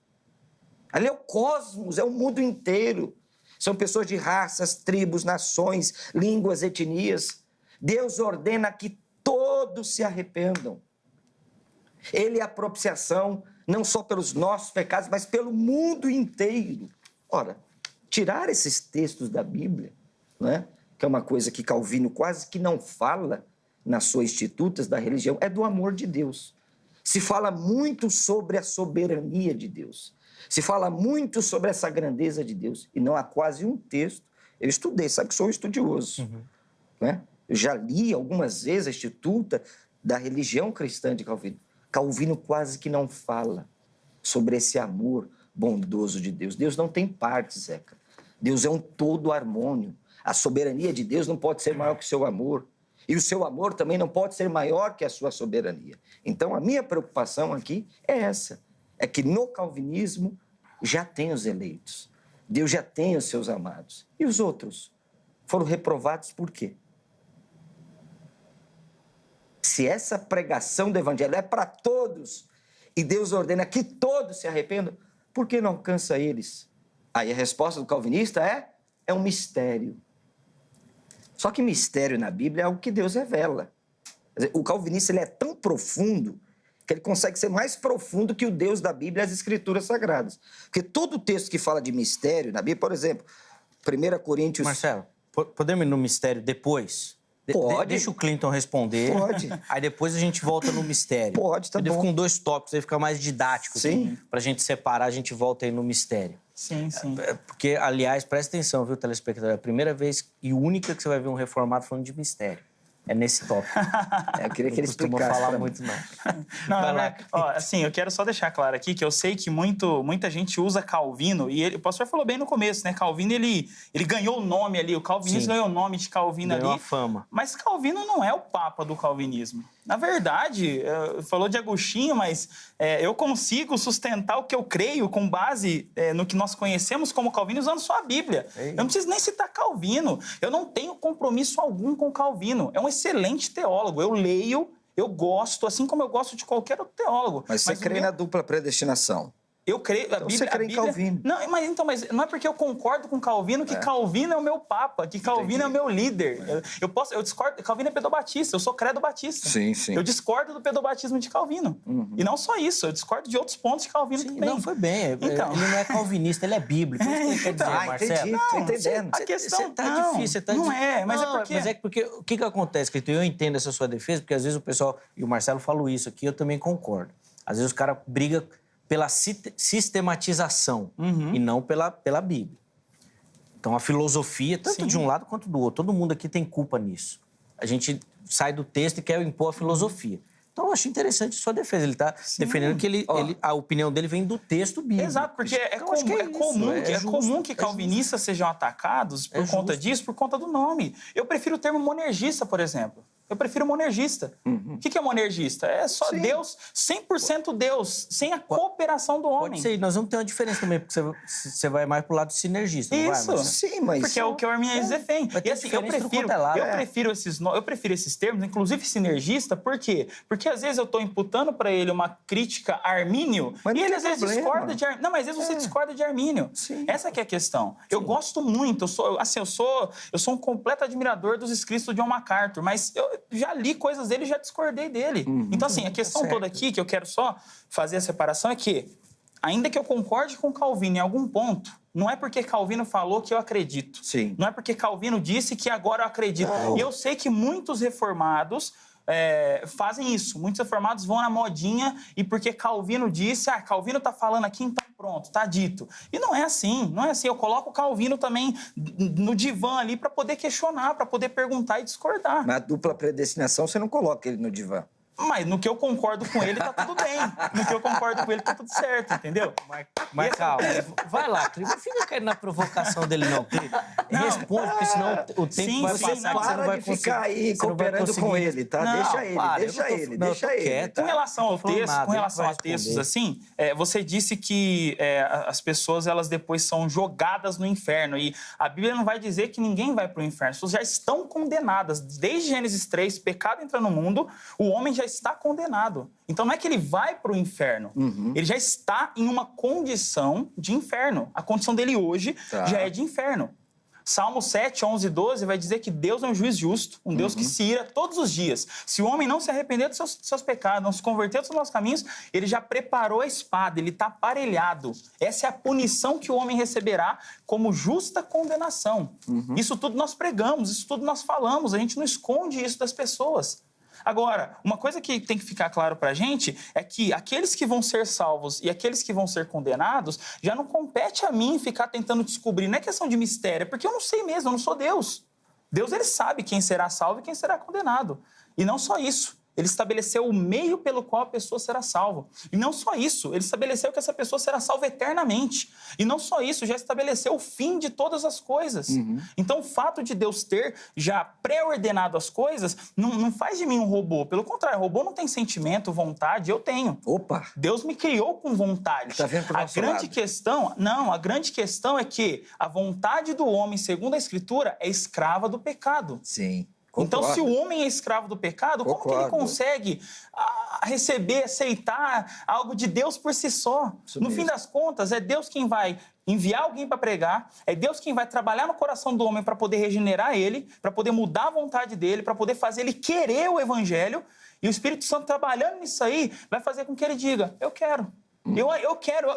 Ali é o cosmos, é o mundo inteiro. São pessoas de raças, tribos, nações, línguas, etnias. Deus ordena que todos se arrependam. Ele é a propiciação, não só pelos nossos pecados, mas pelo mundo inteiro. Ora, tirar esses textos da Bíblia, não é? Que é uma coisa que Calvino quase que não fala nas suas Institutas da Religião, é do amor de Deus. Se fala muito sobre a soberania de Deus. Se fala muito sobre essa grandeza de Deus. E não há quase um texto. Eu estudei, sabe que sou estudioso. Né? Eu já li algumas vezes a Instituta da Religião Cristã de Calvino. Calvino quase que não fala sobre esse amor bondoso de Deus. Deus não tem partes, Zeca. Deus é um todo harmônio. A soberania de Deus não pode ser maior que o seu amor. E o seu amor também não pode ser maior que a sua soberania. Então, a minha preocupação aqui é essa. É que no calvinismo já tem os eleitos. Deus já tem os seus amados. E os outros foram reprovados por quê? Se essa pregação do evangelho é para todos e Deus ordena que todos se arrependam, por que não alcança eles? Aí a resposta do calvinista é um mistério. Só que mistério na Bíblia é algo que Deus revela. Quer dizer, o calvinista ele é tão profundo que ele consegue ser mais profundo que o Deus da Bíblia e as Escrituras Sagradas. Porque todo texto que fala de mistério na Bíblia, por exemplo, 1 Coríntios... Marcelo, podemos ir no mistério depois? Pode. Deixa o Clinton responder. Pode. Aí depois a gente volta no mistério. Pode, tá bom. Eu com 2 tópicos, aí fica mais didático. Sim. Assim, pra gente separar, a gente volta aí no mistério. Sim. Porque, aliás, presta atenção, viu, telespectador? É a primeira vez e única que você vai ver um reformado falando de mistério. é nesse tópico. Eu queria que ele Não costuma explicasse falar pra mim. muito, não. Não, Vai lá. ó, assim, eu quero só deixar claro aqui que eu sei que muita gente usa Calvino, e o pastor falou bem no começo, né? Calvino, ele ganhou o nome ali, o calvinismo Sim. ganhou o nome de Calvino Ganhou ali. a fama. Mas Calvino não é o papa do calvinismo. Na verdade, falou de Agostinho, mas eu consigo sustentar o que eu creio com base no que nós conhecemos como Calvino usando só a Bíblia. Eu não preciso nem citar Calvino. Eu não tenho compromisso algum com Calvino. É um excelente teólogo. Eu leio, eu gosto, assim como eu gosto de qualquer outro teólogo. Mas você crê na dupla predestinação. Eu creio... Então você crê em Calvino. Não, mas não é porque eu concordo com Calvino que Calvino é o meu papa, que Calvino é o meu líder. Eu discordo... Calvino é pedobatista, eu sou credo batista. Sim, sim. Eu discordo do pedobatismo de Calvino. E não só isso, eu discordo de outros pontos de Calvino Sim, também. não, foi bem. Então. Ele não é calvinista, ele é bíblico. Isso que ele quer dizer, Marcelo. Entendi, tô entendendo. A questão Você tá não, difícil, você tá não é, mas Não, é porque... Mas é porque o que acontece, Cleiton? Eu entendo essa sua defesa, porque às vezes o pessoal, e o Marcelo falou isso aqui, eu também concordo. Às vezes o cara briga pela sistematização e não pela Bíblia. Então a filosofia, tanto de um lado quanto do outro, todo mundo aqui tem culpa nisso. A gente sai do texto e quer impor a filosofia. Então, eu acho interessante a sua defesa. Ele está defendendo que a opinião dele vem do texto bíblico. Exato, porque Então, acho que é justo, comum que calvinistas sejam atacados por conta justo. disso, por conta do nome. Eu prefiro o termo monergista, por exemplo. Eu prefiro monergista. O que é monergista? É só Deus, 100% Deus, sem a cooperação do homem. Pode ser, nós vamos ter uma diferença também, porque você vai mais pro lado sinergista, não vai, Isso. Marcelo? Sim, mas... Porque é o que o Arminianismo defende. Vai ter E assim, eu diferença do quanto é lado. prefiro esses termos, inclusive sinergista, por quê? Porque às vezes eu estou imputando para ele uma crítica a Armínio Mas e não ele tem às vezes problema. discorda de Armínio. Não, mas às vezes você discorda de Armínio. Sim. Essa que é a questão. Eu gosto muito, eu sou um completo admirador dos escritos do John MacArthur, mas eu já li coisas dele e já discordei dele. Então, assim, a questão toda aqui, que eu quero só fazer a separação, é que, ainda que eu concorde com Calvino em algum ponto, não é porque Calvino falou que eu acredito. Sim. Não é porque Calvino disse que agora eu acredito. E eu sei que muitos reformados fazem isso. Muitos reformados vão na modinha e porque Calvino disse, Calvino tá falando aqui, então pronto, tá dito. E não é assim, não é assim. Eu coloco o Calvino também no divã ali para poder questionar, para poder perguntar e discordar. Na dupla predestinação, você não coloca ele no divã. Mas no que eu concordo com ele, tá tudo bem. No que eu concordo com ele, tá tudo certo, entendeu? Mas calma, vai lá, Cleiton. Não fica caindo na provocação dele, não, Cleiton. Responde, porque senão o tempo Sim, vai sim, passar e você não Para vai de conseguir. ficar aí você não vai cooperando com conseguir. ele, tá? Não, Deixa ele, para, deixa eu tô- ele, não, eu deixa tô ele. quieto. tá? Com relação ao falando texto, nada, com ele relação vai a textos responder. assim, você disse que as pessoas elas depois são jogadas no inferno e a Bíblia não vai dizer que ninguém vai para o inferno. As pessoas já estão condenadas. Desde Gênesis 3, pecado entra no mundo, o homem já está condenado. Então não é que ele vai para o inferno, ele já está em uma condição de inferno. A condição dele hoje já é de inferno. Salmo 7, 11 e 12 vai dizer que Deus é um juiz justo, um Deus que se ira todos os dias. Se o homem não se arrepender dos seus pecados, não se converter dos seus caminhos, ele já preparou a espada, ele está aparelhado. Essa é a punição que o homem receberá como justa condenação. Isso tudo nós pregamos, isso tudo nós falamos, a gente não esconde isso das pessoas. Agora, uma coisa que tem que ficar claro pra gente é que aqueles que vão ser salvos e aqueles que vão ser condenados, já não compete a mim ficar tentando descobrir. Não é questão de mistério, é porque eu não sei mesmo, eu não sou Deus. Deus, ele sabe quem será salvo e quem será condenado. E não só isso. Ele estabeleceu o meio pelo qual a pessoa será salva. E não só isso, ele estabeleceu que essa pessoa será salva eternamente. E não só isso, já estabeleceu o fim de todas as coisas. Então, o fato de Deus ter já pré-ordenado as coisas não faz de mim um robô. Pelo contrário, robô não tem sentimento, vontade, eu tenho. Opa! Deus me criou com vontade. Tá vendo pro nosso lado. A grande questão é que a vontade do homem, segundo a Escritura, é escrava do pecado. Sim. Então, Concordo. se o homem é escravo do pecado, como que ele Concordo. consegue receber, aceitar algo de Deus por si só? Isso No mesmo. fim das contas, é Deus quem vai enviar alguém para pregar, é Deus quem vai trabalhar no coração do homem para poder regenerar ele, para poder mudar a vontade dele, para poder fazer ele querer o evangelho, e o Espírito Santo trabalhando nisso aí vai fazer com que ele diga, eu quero,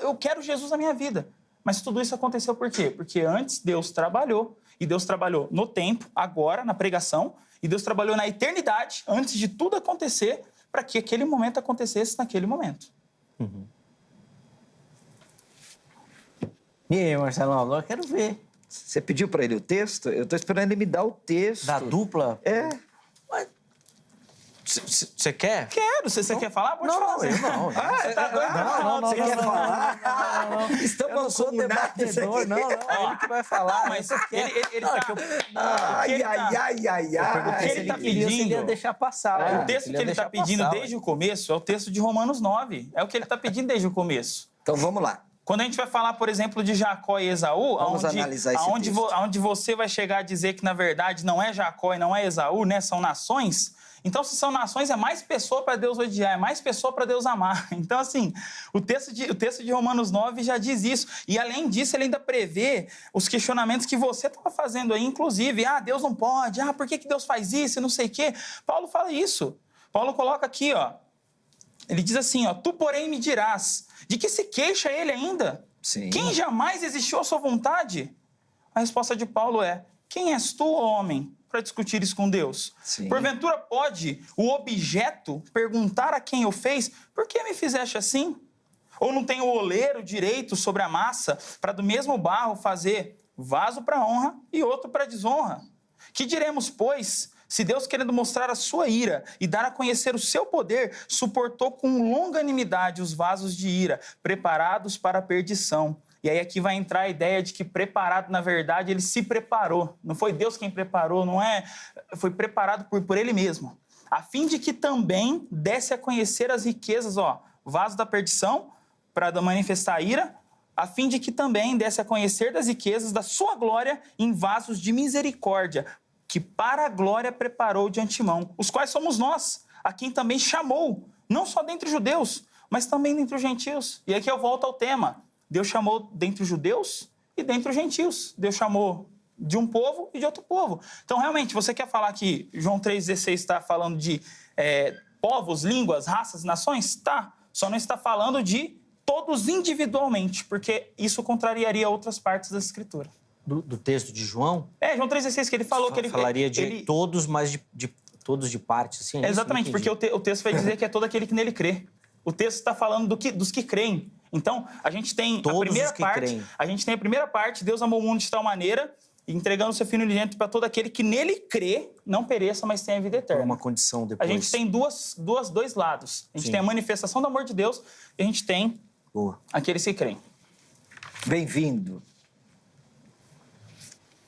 eu quero Jesus na minha vida. Mas tudo isso aconteceu por quê? Porque antes Deus trabalhou, e Deus trabalhou no tempo, agora, na pregação, e Deus trabalhou na eternidade, antes de tudo acontecer, para que aquele momento acontecesse naquele momento. E aí, Marcelão, agora eu quero ver. Você pediu para ele o texto? Eu estou esperando ele me dar o texto. Da dupla? É. Mas Você quer? Quero. Se você quer falar, pode falar. Eu não. Você tá doido? Não, Você quer falar? Não. Estamos Eu sou debatedor, não. Ele que vai falar. Mas ele Não, tá... Ai. O que ele tá Ele ia pedindo... deixar passar. O texto que ele está pedindo desde o começo é o texto de Romanos 9. É o que ele está pedindo desde o começo. Então vamos lá. Quando a gente vai falar, por exemplo, de Jacó e Esaú, Vamos analisar esse texto. onde você vai chegar a dizer que, na verdade, não é Jacó e não é Esaú, né? São nações. Então, se são nações, é mais pessoa para Deus odiar, é mais pessoa para Deus amar. Então, assim, o texto de Romanos 9 já diz isso. E, além disso, ele ainda prevê os questionamentos que você estava fazendo aí, inclusive. Deus não pode. Por que Deus faz isso e não sei o quê? Paulo fala isso. Paulo coloca aqui, ó. Ele diz assim, ó. Tu, porém, me dirás, de que se queixa ele ainda? Sim. Quem jamais existiu à sua vontade? A resposta de Paulo é, quem és tu, homem, para discutir isso com Deus? Sim. Porventura pode o objeto perguntar a quem o fez, por que me fizeste assim? Ou não tem o oleiro direito sobre a massa para do mesmo barro fazer vaso para honra e outro para desonra? Que diremos, pois, se Deus, querendo mostrar a sua ira e dar a conhecer o seu poder, suportou com longanimidade os vasos de ira, preparados para a perdição? E aí aqui vai entrar a ideia de que preparado, na verdade, ele se preparou. Não foi Deus quem preparou, não é? Foi preparado por ele mesmo. A fim de que também desse a conhecer as riquezas, vaso da perdição, para manifestar a ira, a fim de que também desse a conhecer das riquezas da sua glória em vasos de misericórdia, que para a glória preparou de antemão, os quais somos nós, a quem também chamou, não só dentre os judeus, mas também dentre os gentios. E aqui eu volto ao tema. Deus chamou dentre os judeus e dentre os gentios. Deus chamou de um povo e de outro povo. Então, realmente, você quer falar que João 3,16 está falando de povos, línguas, raças, nações? Tá. Só não está falando de todos individualmente, porque isso contrariaria outras partes da Escritura. Do texto de João? João 3,16, que ele falou que ele... Falaria de todos, mas de todos de parte, assim? Exatamente, porque o texto vai dizer que é todo aquele que nele crê. O texto está falando dos que creem. Então, a gente tem todos a primeira os que parte. creem. A gente tem a primeira parte, Deus amou o mundo de tal maneira, entregando o seu Filho unigênito para todo aquele que nele crê, não pereça, mas tenha a vida eterna. Por uma condição depois. A gente tem dois lados. A gente tem a manifestação do amor de Deus e a gente tem aqueles que creem. Bem-vindo.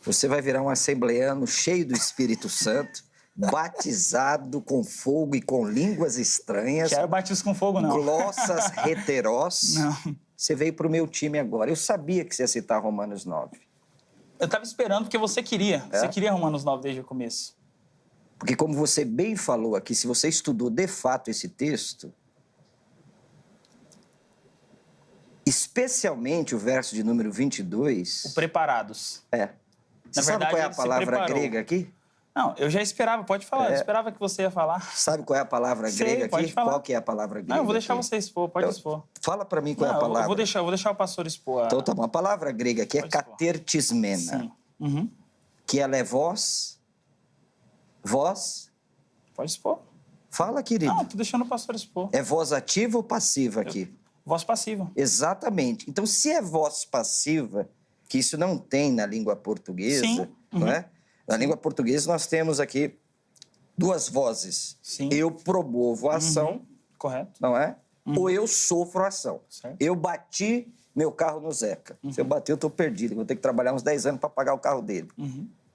Você vai virar um assembleano cheio do Espírito Santo, batizado com fogo e com línguas estranhas. Quero batismo com fogo, não. Glossas heterós. Não. Você veio para o meu time agora. Eu sabia que você ia citar Romanos 9. Eu estava esperando porque você queria. Você queria Romanos 9 desde o começo. Porque, como você bem falou aqui, se você estudou de fato esse texto, especialmente o verso de número 22... O preparados. Você sabe qual é a palavra grega aqui? Não, eu já esperava, pode falar. Eu esperava que você ia falar. Sabe qual é a palavra grega aqui? Pode falar. Qual que é a palavra grega? Não, eu vou deixar aqui? você expor, pode expor. Fala para mim qual é a palavra. Eu vou deixar o pastor expor. Então tá bom. A palavra grega aqui é Pode expor. katertismena. Sim. Uhum. Que ela é voz. Pode expor. Fala, querido. Não, tô deixando o pastor expor. É voz ativa ou passiva aqui? Voz passiva. Exatamente. Então, se é voz passiva, que isso não tem na língua portuguesa, Sim. não é? Na língua portuguesa nós temos aqui duas vozes. Sim. Eu promovo a ação, Correto. não é? Ou eu sofro a ação. Certo. Eu bati meu carro no Zeca. Se eu bater, eu estou perdido. Eu vou ter que trabalhar uns 10 anos para pagar o carro dele.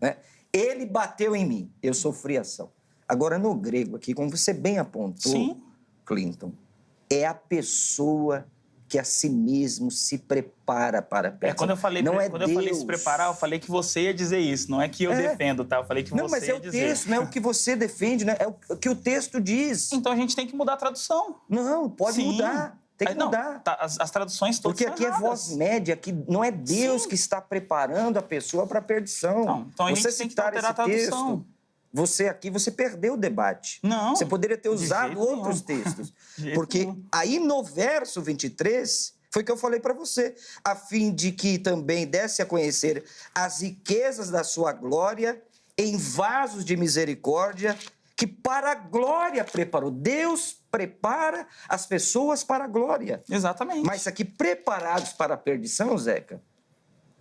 Né? Ele bateu em mim. Eu sofri a ação. Agora, no grego aqui, como você bem apontou, Sim. Clinton, é a pessoa que a si mesmo se prepara para a perdição. Quando eu falei se preparar, eu falei que você ia dizer isso. Não é que eu defendo, tá? Eu falei que você ia dizer. Não, mas é o texto, não é o que você defende, né? É o que o texto diz. Então a gente tem que mudar a tradução. Não, pode mudar. Tem que mudar. Tá, as traduções todas Porque aqui é voz média, que não é Deus que está preparando a pessoa para a perdição. Não, então a gente tem que alterar a tradução. Você perdeu o debate. Não. Você poderia ter usado outros nenhum. textos. Porque aí no verso 23, foi que eu falei para você, a fim de que também desse a conhecer as riquezas da sua glória em vasos de misericórdia, que para a glória preparou. Deus prepara as pessoas para a glória. Exatamente. Mas aqui, preparados para a perdição, Zeca,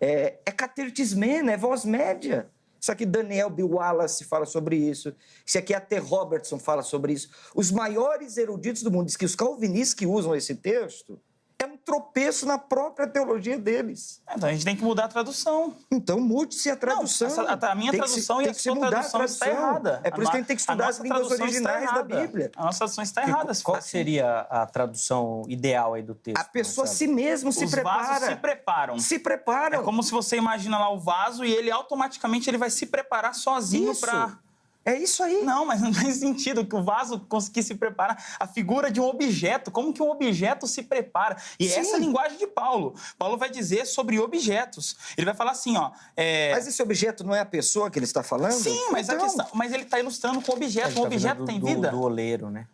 é catertismena, é voz média. Isso aqui Daniel B. Wallace fala sobre isso. Isso aqui a T. Robertson fala sobre isso. Os maiores eruditos do mundo dizem que os calvinistas que usam esse texto é um tropeço na própria teologia deles. Então a gente tem que mudar a tradução. Então mude-se a tradução. Não, a minha tradução e a sua tradução está errada. É por isso que a gente tem que estudar as línguas originais da Bíblia. A nossa tradução está errada. Qual seria a tradução ideal aí do texto? A pessoa si mesmo se prepara. Os vasos se preparam. Se preparam. É como se você imagina lá o vaso e ele automaticamente ele vai se preparar sozinho para... É isso aí. Não, mas não tem sentido que o vaso conseguir se preparar. A figura de um objeto, como que um objeto se prepara? E essa é a linguagem de Paulo. Paulo vai dizer sobre objetos. Ele vai falar assim, ó... Mas esse objeto não é a pessoa que ele está falando? Sim, mas, então... mas ele está ilustrando com objeto. Um objeto tem vida. Do oleiro, né?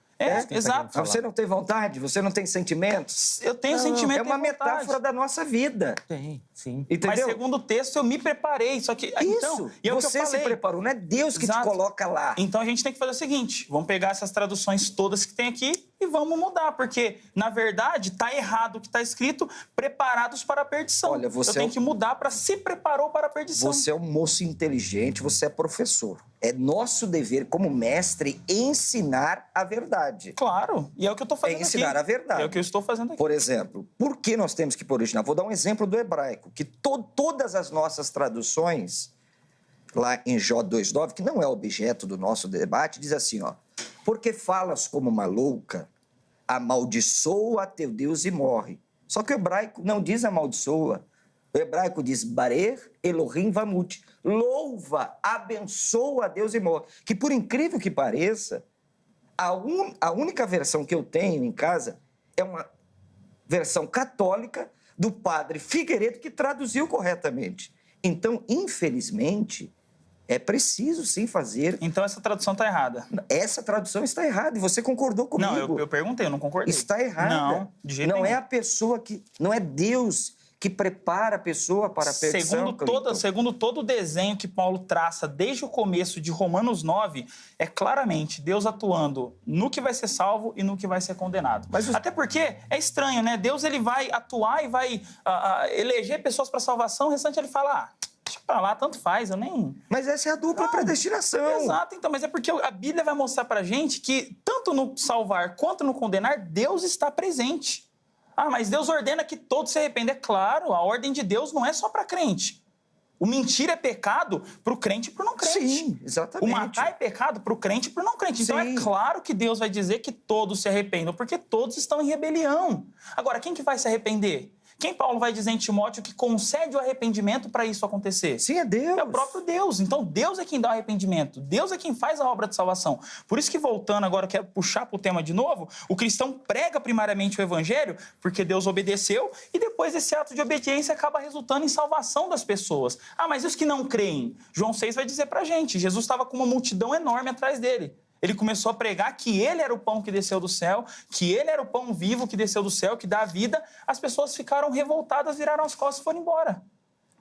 Exato. Você não tem vontade? Você não tem sentimentos? Eu tenho sentimento. É uma metáfora da nossa vida. Tem, sim. Entendeu? Mas segundo o texto, eu me preparei. Só que. Isso. Então, e é o que eu você falei. se preparou, não é Deus que te coloca lá. Então a gente tem que fazer o seguinte: vamos pegar essas traduções todas que tem aqui e vamos mudar. Porque, na verdade, está errado o que está escrito, preparados para a perdição. Olha, eu tenho que mudar para se preparou para a perdição. Você é um moço inteligente, você é professor. É nosso dever, como mestre, ensinar a verdade. Claro. E é o que eu estou fazendo aqui. Ensinar a verdade. É o que eu estou fazendo aqui. Por exemplo, por que nós temos que ir para o original? Vou dar um exemplo do hebraico, que todas as nossas traduções, lá em Jó 2,9, que não é objeto do nosso debate, diz assim, ó, porque falas como uma louca, amaldiçoa teu Deus e morre. Só que o hebraico não diz amaldiçoa. O hebraico diz Barer Elohim Vamut. Louva, abençoa a Deus e morre. Que por incrível que pareça, a única versão que eu tenho em casa é uma versão católica do padre Figueiredo que traduziu corretamente. Então, infelizmente, é preciso sim fazer... Então essa tradução está errada. Essa tradução está errada e você concordou comigo. Não, eu perguntei, eu não concordei. Está errada. Não, de jeito nenhum. Não é a pessoa que... Não é Deus que prepara a pessoa para a perdição. Segundo todo o desenho que Paulo traça desde o começo de Romanos 9, é claramente Deus atuando no que vai ser salvo e no que vai ser condenado. Até porque é estranho, né? Deus ele vai atuar e vai eleger pessoas para salvação, o restante ele fala, deixa pra lá, tanto faz, eu nem... Mas essa é a dupla predestinação. Exato, então, mas é porque a Bíblia vai mostrar pra gente que tanto no salvar quanto no condenar, Deus está presente. Mas Deus ordena que todos se arrependam. É claro, a ordem de Deus não é só para crente. O mentir é pecado para o crente e para o não crente. Sim, exatamente. O matar é pecado para o crente e para o não crente. Então é claro que Deus vai dizer que todos se arrependam, porque todos estão em rebelião. Agora, quem que vai se arrepender? Quem Paulo vai dizer em Timóteo que concede o arrependimento para isso acontecer? Sim, é Deus. É o próprio Deus. Então, Deus é quem dá o arrependimento. Deus é quem faz a obra de salvação. Por isso que, voltando agora, eu quero puxar para o tema de novo, o cristão prega primariamente o evangelho porque Deus obedeceu e depois esse ato de obediência acaba resultando em salvação das pessoas. Mas e os que não creem? João 6 vai dizer para a gente, Jesus estava com uma multidão enorme atrás dele. Ele começou a pregar que ele era o pão que desceu do céu, que ele era o pão vivo que desceu do céu, que dá vida. As pessoas ficaram revoltadas, viraram as costas e foram embora.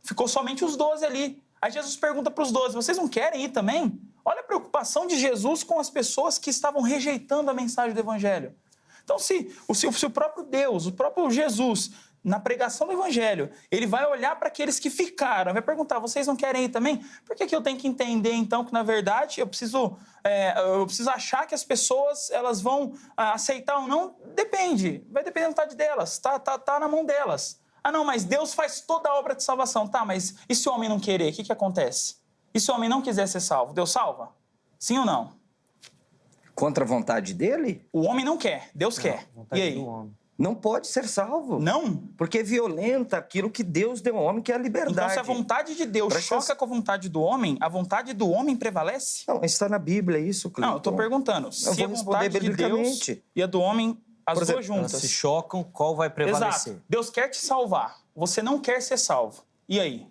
Ficou somente os 12 ali. Aí Jesus pergunta para os 12, vocês não querem ir também? Olha a preocupação de Jesus com as pessoas que estavam rejeitando a mensagem do evangelho. Então, se o próprio Deus, o próprio Jesus, na pregação do evangelho, ele vai olhar para aqueles que ficaram, vai perguntar, vocês não querem ir também? Por que eu tenho que entender, então, que, na verdade, eu preciso achar que as pessoas elas vão aceitar ou não? Depende, vai depender da vontade delas, tá na mão delas. Não, mas Deus faz toda a obra de salvação. Tá, mas e se o homem não querer, o que acontece? E se o homem não quiser ser salvo, Deus salva? Sim ou não? Contra a vontade dele? O homem não quer, Deus quer. E aí? Não pode ser salvo. Não? Porque violenta aquilo que Deus deu ao homem, que é a liberdade. Então, se a vontade de Deus choca com a vontade do homem, a vontade do homem prevalece? Não, está na Bíblia isso, Cleiton. Não, eu estou perguntando. Se a vontade de Deus e a do homem, as duas juntas. Elas se chocam, qual vai prevalecer? Exato. Deus quer te salvar. Você não quer ser salvo. E aí?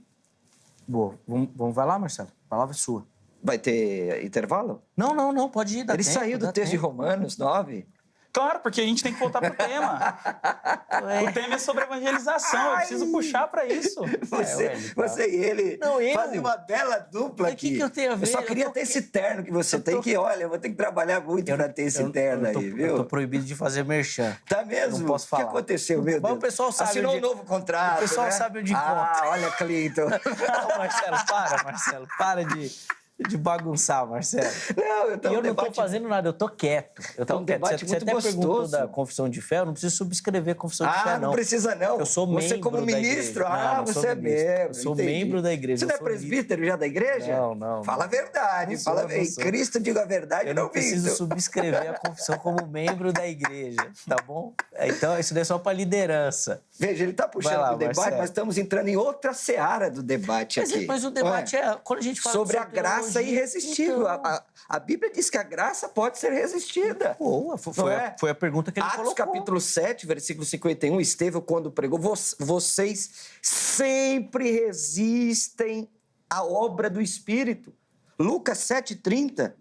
Boa. Vai lá, Marcelo. A palavra é sua. Vai ter intervalo? Não, pode ir. Ele saiu do texto de Romanos 9. Claro, porque a gente tem que voltar pro tema. O tema é sobre evangelização. Eu preciso puxar para isso. Você e ele fazem uma bela dupla aqui. O que eu tenho a ver? Eu só queria ter esse terno que você tem, que olha, eu vou ter que trabalhar muito para ter esse terno aí, viu? Eu tô proibido de fazer merchan. Tá mesmo? Não posso falar. O que aconteceu, meu Deus? Mas o pessoal sabe Assinou um novo contrato, O pessoal né? sabe onde encontra. Ah, olha, Clinton. Não, Marcelo, para de bagunçar, Marcelo. Não, E eu não tô fazendo nada, eu tô quieto. Um debate Você muito até perguntou gostoso. da confissão de fé, eu não preciso subscrever a confissão de fé, não. Não precisa, não. Eu sou membro Você como da ministro, igreja. Não você é ministro. membro. Eu sou entendi. membro da igreja. Você não é presbítero já da igreja? Não. Fala a verdade. Não sou, Fala não em sou. Cristo, diga a verdade, Eu não preciso minto. subscrever a confissão como membro da igreja, tá bom? Então, isso daí é só para liderança. Veja, ele está puxando lá, o debate, Marcelo. mas estamos entrando em outra seara do debate aqui. Mas o debate é quando a gente fala sobre a graça teologia, irresistível. então. A Bíblia diz que a graça pode ser resistida. Boa, foi a pergunta que ele Atos colocou. capítulo 7, versículo 51, Estevão, quando pregou, vocês sempre resistem à obra do Espírito. Lucas 7,30,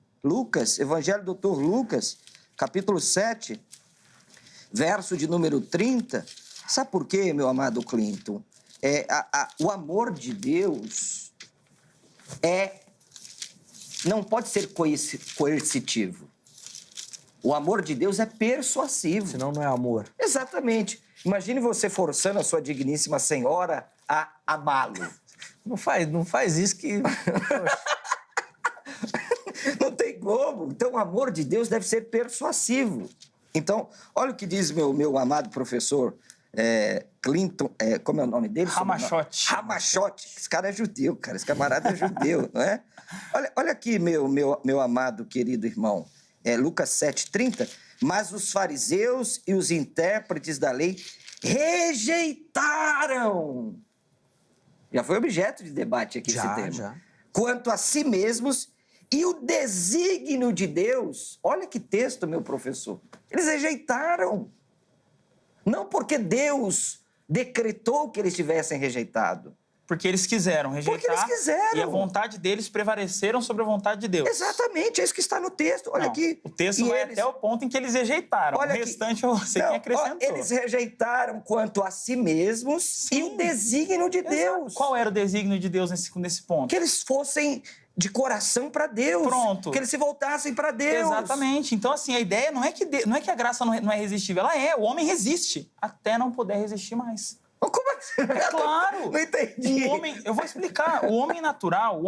Evangelho do Dr. Lucas, capítulo 7, verso de número 30. Sabe por quê, meu amado Clinton? O amor de Deus não pode ser coercitivo. O amor de Deus é persuasivo. Senão não é amor. Exatamente. Imagine você forçando a sua digníssima senhora a amá-lo. Não faz isso que... Não tem como. Então, o amor de Deus deve ser persuasivo. Então, olha o que diz meu amado professor Clinton, como é o nome dele? Ramachotti. Ramachotti. Esse cara é judeu, cara. Esse camarada é judeu, não é? Olha aqui, meu amado, querido irmão. Lucas 7,30. Mas os fariseus e os intérpretes da lei rejeitaram. Já foi objeto de debate aqui esse tema. Já. Quanto a si mesmos e o desígnio de Deus. Olha que texto, meu professor. Eles rejeitaram. Não porque Deus decretou que eles tivessem rejeitado. Porque eles quiseram rejeitar. Porque eles quiseram. E a vontade deles prevaleceram sobre a vontade de Deus. Exatamente, é isso que está no texto. Olha Não, aqui. O texto vai até o ponto em que eles rejeitaram. Olha o restante você que acrescentou. Eles rejeitaram quanto a si mesmos e o desígnio de Deus. Qual era o desígnio de Deus nesse ponto? Que eles fossem de coração para Deus. Pronto. Que eles se voltassem para Deus. Exatamente. Então, assim, a ideia não é que a graça não é resistível. Ela é. O homem resiste até não poder resistir mais. Como assim? É claro. Não entendi. Eu vou explicar. O homem natural,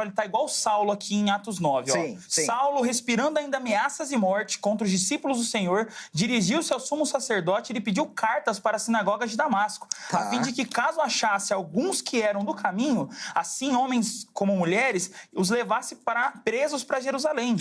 ele tá igual Saulo aqui em Atos 9. Sim. Saulo, respirando ainda ameaças e morte contra os discípulos do Senhor, dirigiu-se ao sumo sacerdote e lhe pediu cartas para as sinagogas de Damasco, a fim de que, caso achasse alguns que eram do caminho, assim homens como mulheres, os levasse presos para Jerusalém.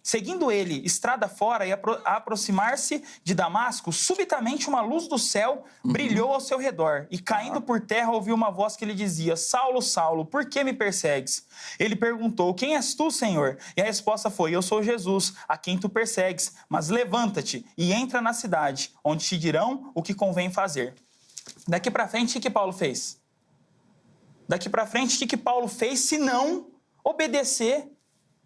Seguindo ele, estrada fora, e a aproximar-se de Damasco, subitamente uma luz do céu brilhou ao seu redor. E caindo por terra, ouviu uma voz que lhe dizia: Saulo, Saulo, por que me persegues? Ele perguntou: Quem és tu, Senhor? E a resposta foi: Eu sou Jesus, a quem tu persegues. Mas levanta-te e entra na cidade, onde te dirão o que convém fazer. Daqui para frente, o que Paulo fez? Daqui para frente, o que Paulo fez se não obedecer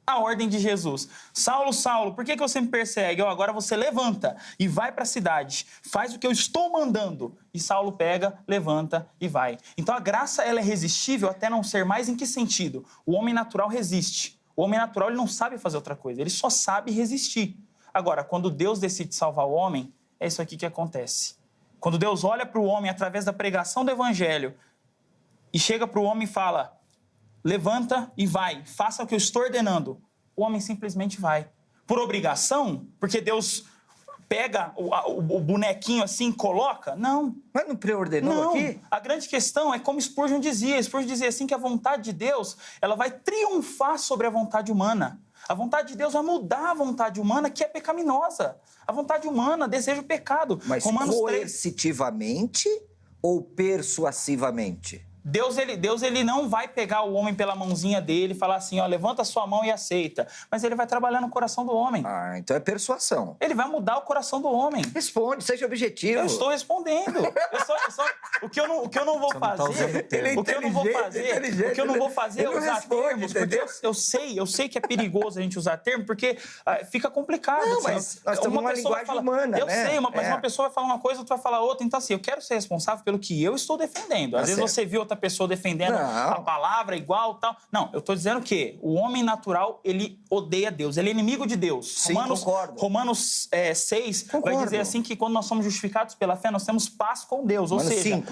a ordem de Jesus? Saulo, Saulo, por que você me persegue? Agora você levanta e vai para a cidade. Faz o que eu estou mandando. E Saulo pega, levanta e vai. Então a graça ela é resistível até não ser mais em que sentido? O homem natural resiste. O homem natural ele não sabe fazer outra coisa. Ele só sabe resistir. Agora, quando Deus decide salvar o homem, é isso aqui que acontece. Quando Deus olha para o homem através da pregação do evangelho e chega para o homem e fala: levanta e vai, faça o que eu estou ordenando. O homem simplesmente vai. Por obrigação? Porque Deus pega o bonequinho assim e coloca? Não. Mas não preordenou aqui? A grande questão é como Spurgeon dizia. Spurgeon dizia assim que a vontade de Deus ela vai triunfar sobre a vontade humana. A vontade de Deus vai mudar a vontade humana, que é pecaminosa. A vontade humana deseja o pecado. Mas Romanos 3. coercitivamente ou persuasivamente? Deus ele não vai pegar o homem pela mãozinha dele e falar assim, ó, levanta a sua mão e aceita. Mas ele vai trabalhar no coração do homem. Ah, então é persuasão. Ele vai mudar o coração do homem. Responde, seja objetivo. Eu estou respondendo. O que eu não vou fazer... O que eu não vou fazer é usar termos, porque eu sei que é perigoso a gente usar termos, porque fica complicado. Não, assim, mas nós estamos numa linguagem humana, eu né? sei, mas uma pessoa vai falar uma coisa, outra vai falar outra. Então, assim, eu quero ser responsável pelo que eu estou defendendo. Às vezes certo. você viu outra pessoa defendendo a palavra igual tal. Não, eu estou dizendo que o homem natural, ele odeia Deus, ele é inimigo de Deus. Sim, concordo. Romanos 6 Concordo. vai dizer assim que quando nós somos justificados pela fé, nós temos paz com Deus. Ou seja,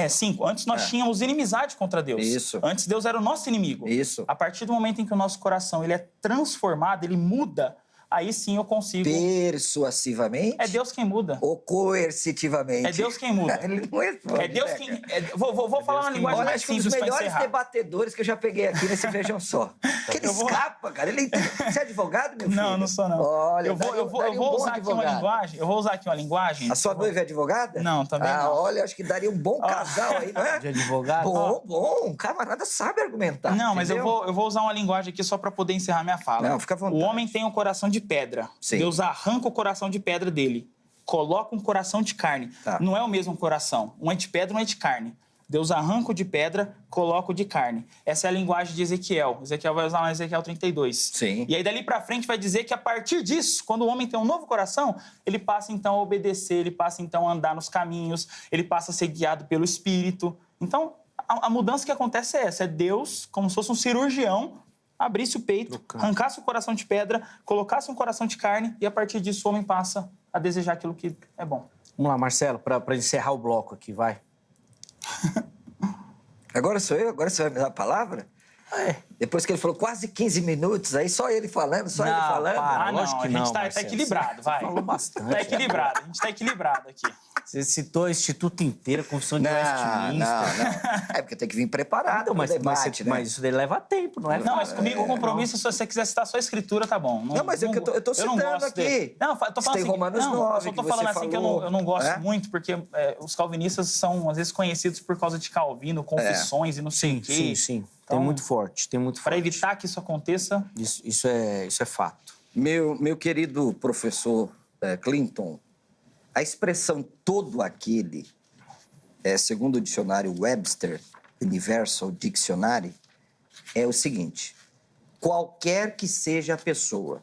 5. Antes nós tínhamos inimizade contra Deus. Isso. Antes Deus era o nosso inimigo. Isso. A partir do momento em que o nosso coração ele é transformado, ele muda, aí sim eu consigo... Persuasivamente? É Deus quem muda. Ou coercitivamente? É Deus quem muda. Ele não responde. É Deus quem... Vou falar uma linguagem Olha, mais acho que um dos simples para melhores encerrar. debatedores que eu já peguei aqui nesse Vejam Só. Que ele escapa, cara. Você é advogado, meu filho? Não, não sou, não. Olha, eu vou usar aqui uma linguagem. Eu vou usar aqui uma linguagem. A sua noiva é advogada? Não, também não. Olha, acho que daria um bom casal aí, não é? De advogado? Bom. Um camarada sabe argumentar. Não, mas eu entendeu? vou usar uma linguagem aqui só para poder encerrar minha fala. Não, fica à vontade. O homem tem um coração de pedra. Sim. Deus arranca o coração de pedra dele. Coloca um coração de carne. Tá. Não é o mesmo coração. Um é de pedra, um é de carne. Deus arranca o de pedra, coloca o de carne. Essa é a linguagem de Ezequiel. Ezequiel vai usar lá em Ezequiel 32. Sim. E aí, dali pra frente, vai dizer que a partir disso, quando o homem tem um novo coração, ele passa, então, a obedecer, ele passa, então, a andar nos caminhos, ele passa a ser guiado pelo Espírito. Então, a mudança que acontece é essa. É Deus, como se fosse um cirurgião, abrisse o peito, arrancasse o coração de pedra, colocasse um coração de carne e, a partir disso, o homem passa a desejar aquilo que é bom. Vamos lá, Marcelo, para encerrar o bloco aqui, vai. Agora sou eu? Agora você vai me dar a palavra? Depois que ele falou quase 15 minutos, aí só ele falando, só ele falando. Para, Não, lógico que a gente não, tá Marcelo. equilibrado, vai. Falou bastante. Tá equilibrado, a gente tá equilibrado aqui. Você citou o Instituto inteiro, a Confissão de Westminster. Não. É porque tem que vir preparado Não, pro debate, né? mas isso daí leva tempo, não é? Não, mas comigo o compromisso, se você quiser citar só a escritura, tá bom. Não, mas é que eu tô citando aqui. Não, tô falando tem assim, Romanos 9, eu só tô que falando você assim que falou. eu não gosto muito, porque os calvinistas são, às vezes, conhecidos por causa de Calvino, confissões e não sei o quê. Sim. Então, tem muito forte. Para evitar que isso aconteça... Isso é fato. Meu querido professor Clinton, a expressão todo aquele, segundo o dicionário Webster Universal Dictionary, é o seguinte: qualquer que seja a pessoa,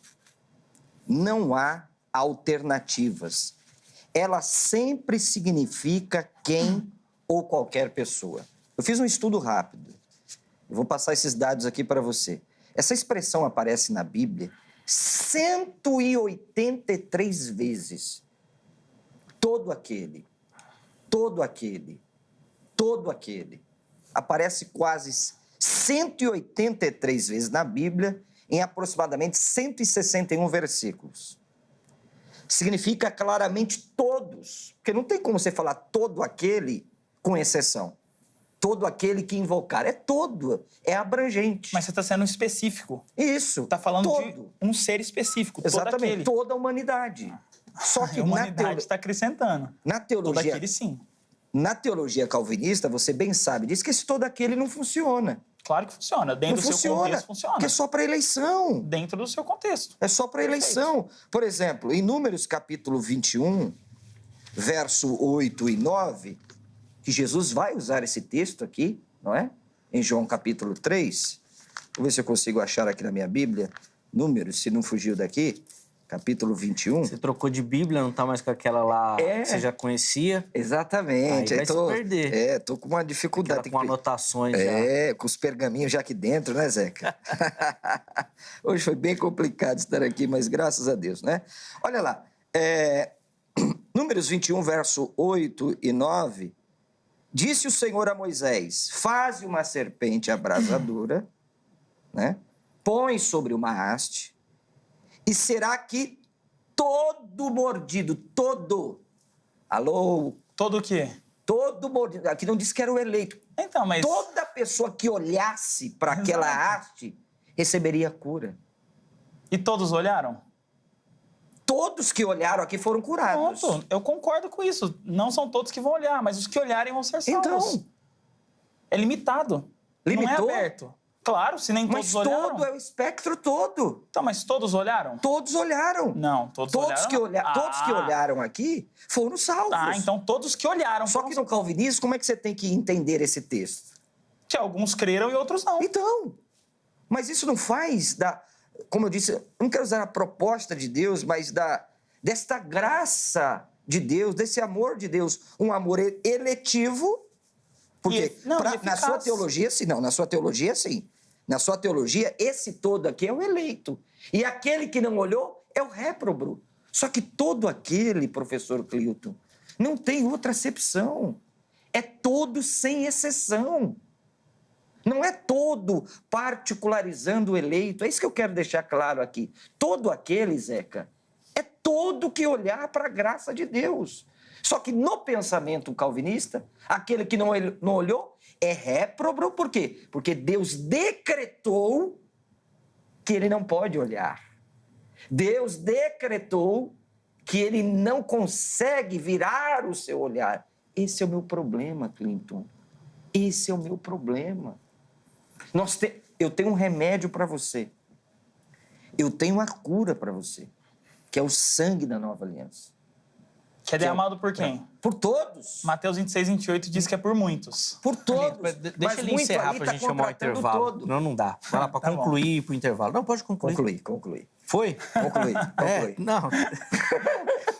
não há alternativas. Ela sempre significa quem ou qualquer pessoa. Eu fiz um estudo rápido. Eu vou passar esses dados aqui para você. Essa expressão aparece na Bíblia 183 vezes. Todo aquele. Aparece quase 183 vezes na Bíblia, em aproximadamente 161 versículos. Significa claramente todos, porque não tem como você falar todo aquele com exceção. Todo aquele que invocar. É todo, é abrangente. Mas você está sendo específico. Isso, Está falando todo. de um ser específico, Exatamente, todo aquele. toda a humanidade. Só que A humanidade está acrescentando. na Todo teologia, aquele, sim. na teologia calvinista, você bem sabe, diz que esse todo aquele não funciona. Claro que funciona. Dentro Não do seu funciona, contexto, funciona. porque é só para eleição. Dentro do seu contexto. É só para eleição. Por exemplo, em Números capítulo 21, verso 8 e 9, que Jesus vai usar esse texto aqui, não é? Em João capítulo 3. Vou ver se eu consigo achar aqui na minha Bíblia. Números, se não fugiu daqui. Capítulo 21. Você trocou de Bíblia, não tá mais com aquela lá que você já conhecia. Exatamente. Aí vai se perder. Tô com uma dificuldade. Aquela com anotações já. Com os pergaminhos já aqui dentro, né, Zeca? Hoje foi bem complicado estar aqui, mas graças a Deus, né? Olha lá. Números 21, verso 8 e 9. Disse o Senhor a Moisés: faze uma serpente abrasadora, né? Põe sobre uma haste, e será que todo mordido, todo, alô? Todo o quê? Todo mordido, aqui não disse que era o eleito. Então, mas... Toda pessoa que olhasse para aquela haste receberia cura. E todos olharam? Todos que olharam aqui foram curados. Pronto, eu concordo com isso. Não são todos que vão olhar, mas os que olharem vão ser salvos. Então, É limitado. Limitou? Não é aberto. Claro, se nem Mas todos olharam. todo é o espectro todo. Então, mas todos olharam? Todos olharam. Não, todos olharam. Todos que olharam aqui foram salvos. Ah, então todos que olharam. Só que no calvinismo, como é que você tem que entender esse texto? Que alguns creram e outros não. Então, mas isso não faz como eu disse, eu não quero usar a proposta de Deus, mas desta graça de Deus, desse amor de Deus, um amor eletivo, porque na sua teologia, sim, não, na sua teologia, sim. Na sua teologia, esse todo aqui é o eleito. E aquele que não olhou é o réprobo. Só que todo aquele, professor Clinton, não tem outra acepção. É todo sem exceção. Não é todo particularizando o eleito. É isso que eu quero deixar claro aqui. Todo aquele, Zeca, é todo que olhar para a graça de Deus. Só que no pensamento calvinista, aquele que não olhou é réprobo. Por quê? Porque Deus decretou que ele não pode olhar. Deus decretou que ele não consegue virar o seu olhar. Esse é o meu problema, Clinton. Esse é o meu problema. Eu tenho um remédio para você. Eu tenho uma cura para você, que é o sangue da nova aliança. Que é derramado por quem? Por todos. Mateus 26, 28 diz que é por muitos. Por todos. Deixa ele encerrar para a gente chamar o intervalo. Todo. Não dá. Vai lá para concluir e para o intervalo. Não, pode concluir. Concluir. Foi? Concluir. Não.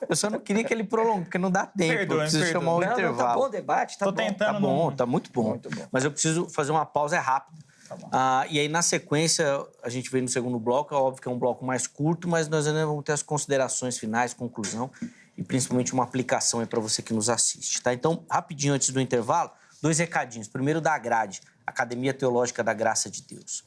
Eu só não queria que ele prolongue, porque não dá tempo. Perdoe, eu preciso chamar o intervalo. Tá bom o debate, tá Tô bom. tentando. Tá bom, tá muito bom. Muito bom. Mas eu preciso fazer uma pausa rápida. Tá bom. E aí, na sequência, a gente vem no segundo bloco. É óbvio que é um bloco mais curto, mas nós ainda vamos ter as considerações finais, conclusão e principalmente uma aplicação aí para você que nos assiste, tá? Então, rapidinho antes do intervalo, 2 recadinhos. Primeiro, da Grade, Academia Teológica da Graça de Deus.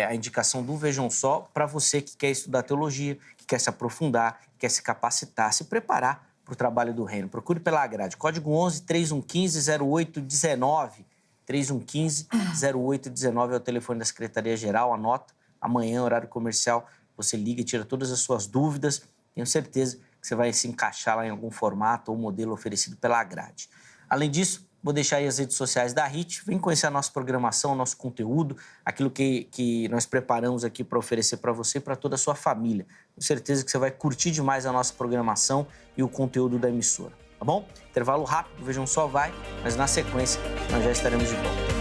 A indicação do Vejam Só para você que quer estudar teologia, que quer se aprofundar, que quer se capacitar, se preparar para o trabalho do reino. Procure pela Grade. Código 11-3115-0819. 3115-0819 é o telefone da Secretaria-Geral. Anota. Amanhã, horário comercial, você liga e tira todas as suas dúvidas. Tenho certeza que você vai se encaixar lá em algum formato ou modelo oferecido pela Grade. Além disso, vou deixar aí as redes sociais da HIT. Vem conhecer a nossa programação, o nosso conteúdo, aquilo que nós preparamos aqui para oferecer para você e para toda a sua família. Tenho certeza que você vai curtir demais a nossa programação e o conteúdo da emissora. Tá bom? Intervalo rápido, Vejam Só vai, mas na sequência nós já estaremos de volta.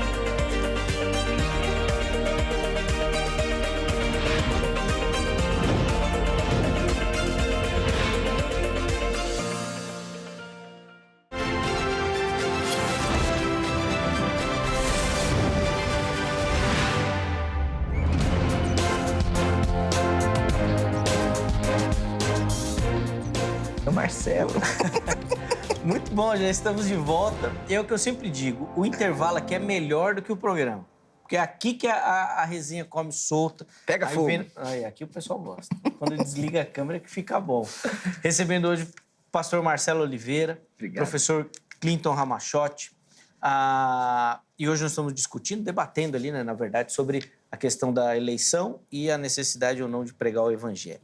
Marcelo. Muito bom, já estamos de volta. E é o que eu sempre digo, o intervalo aqui é melhor do que o programa. Porque é aqui que a resenha come solta. Pega fogo. Aqui o pessoal gosta. Quando desliga a câmera que fica bom. Recebendo hoje o pastor Marcelo Oliveira, Obrigado. Professor Clinton Ramachotti. E hoje nós estamos discutindo, debatendo ali, né, na verdade, sobre a questão da eleição e a necessidade ou não de pregar o evangelho.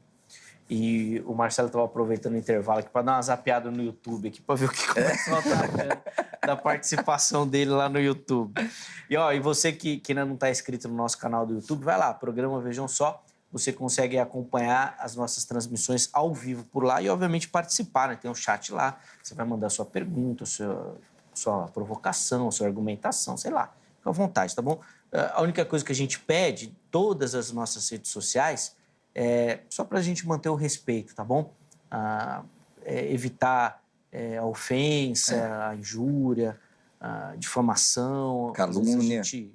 E o Marcelo estava aproveitando o intervalo aqui para dar uma zapeada no YouTube aqui para ver o que o pessoal tá achando da participação dele lá no YouTube. E você que ainda não está inscrito no nosso canal do YouTube, vai lá, programa Vejam Só. Você consegue acompanhar as nossas transmissões ao vivo por lá e, obviamente, participar, né? Tem um chat lá, você vai mandar sua pergunta, sua provocação, sua argumentação, sei lá. Fica à vontade, tá bom? A única coisa que a gente pede em todas as nossas redes sociais só para a gente manter o respeito, tá bom? Evitar a ofensa, a injúria, a difamação. Calúnia. Às vezes a gente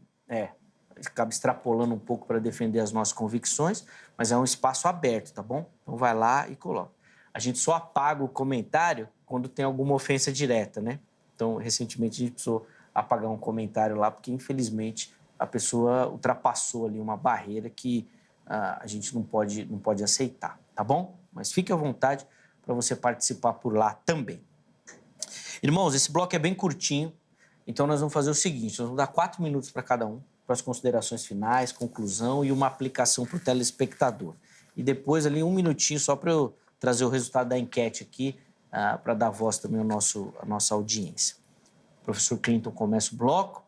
acaba extrapolando um pouco para defender as nossas convicções, mas é um espaço aberto, tá bom? Então vai lá e coloca. A gente só apaga o comentário quando tem alguma ofensa direta, né? Então, recentemente, a gente precisou apagar um comentário lá, porque, infelizmente, a pessoa ultrapassou ali uma barreira que a gente não pode aceitar, tá bom? Mas fique à vontade para você participar por lá também. Irmãos, esse bloco é bem curtinho, então nós vamos fazer o seguinte, nós vamos dar 4 minutos para cada um, para as considerações finais, conclusão e uma aplicação para o telespectador. E depois ali 1 minutinho só para eu trazer o resultado da enquete aqui, para dar voz também à nossa audiência. O professor Clinton começa o bloco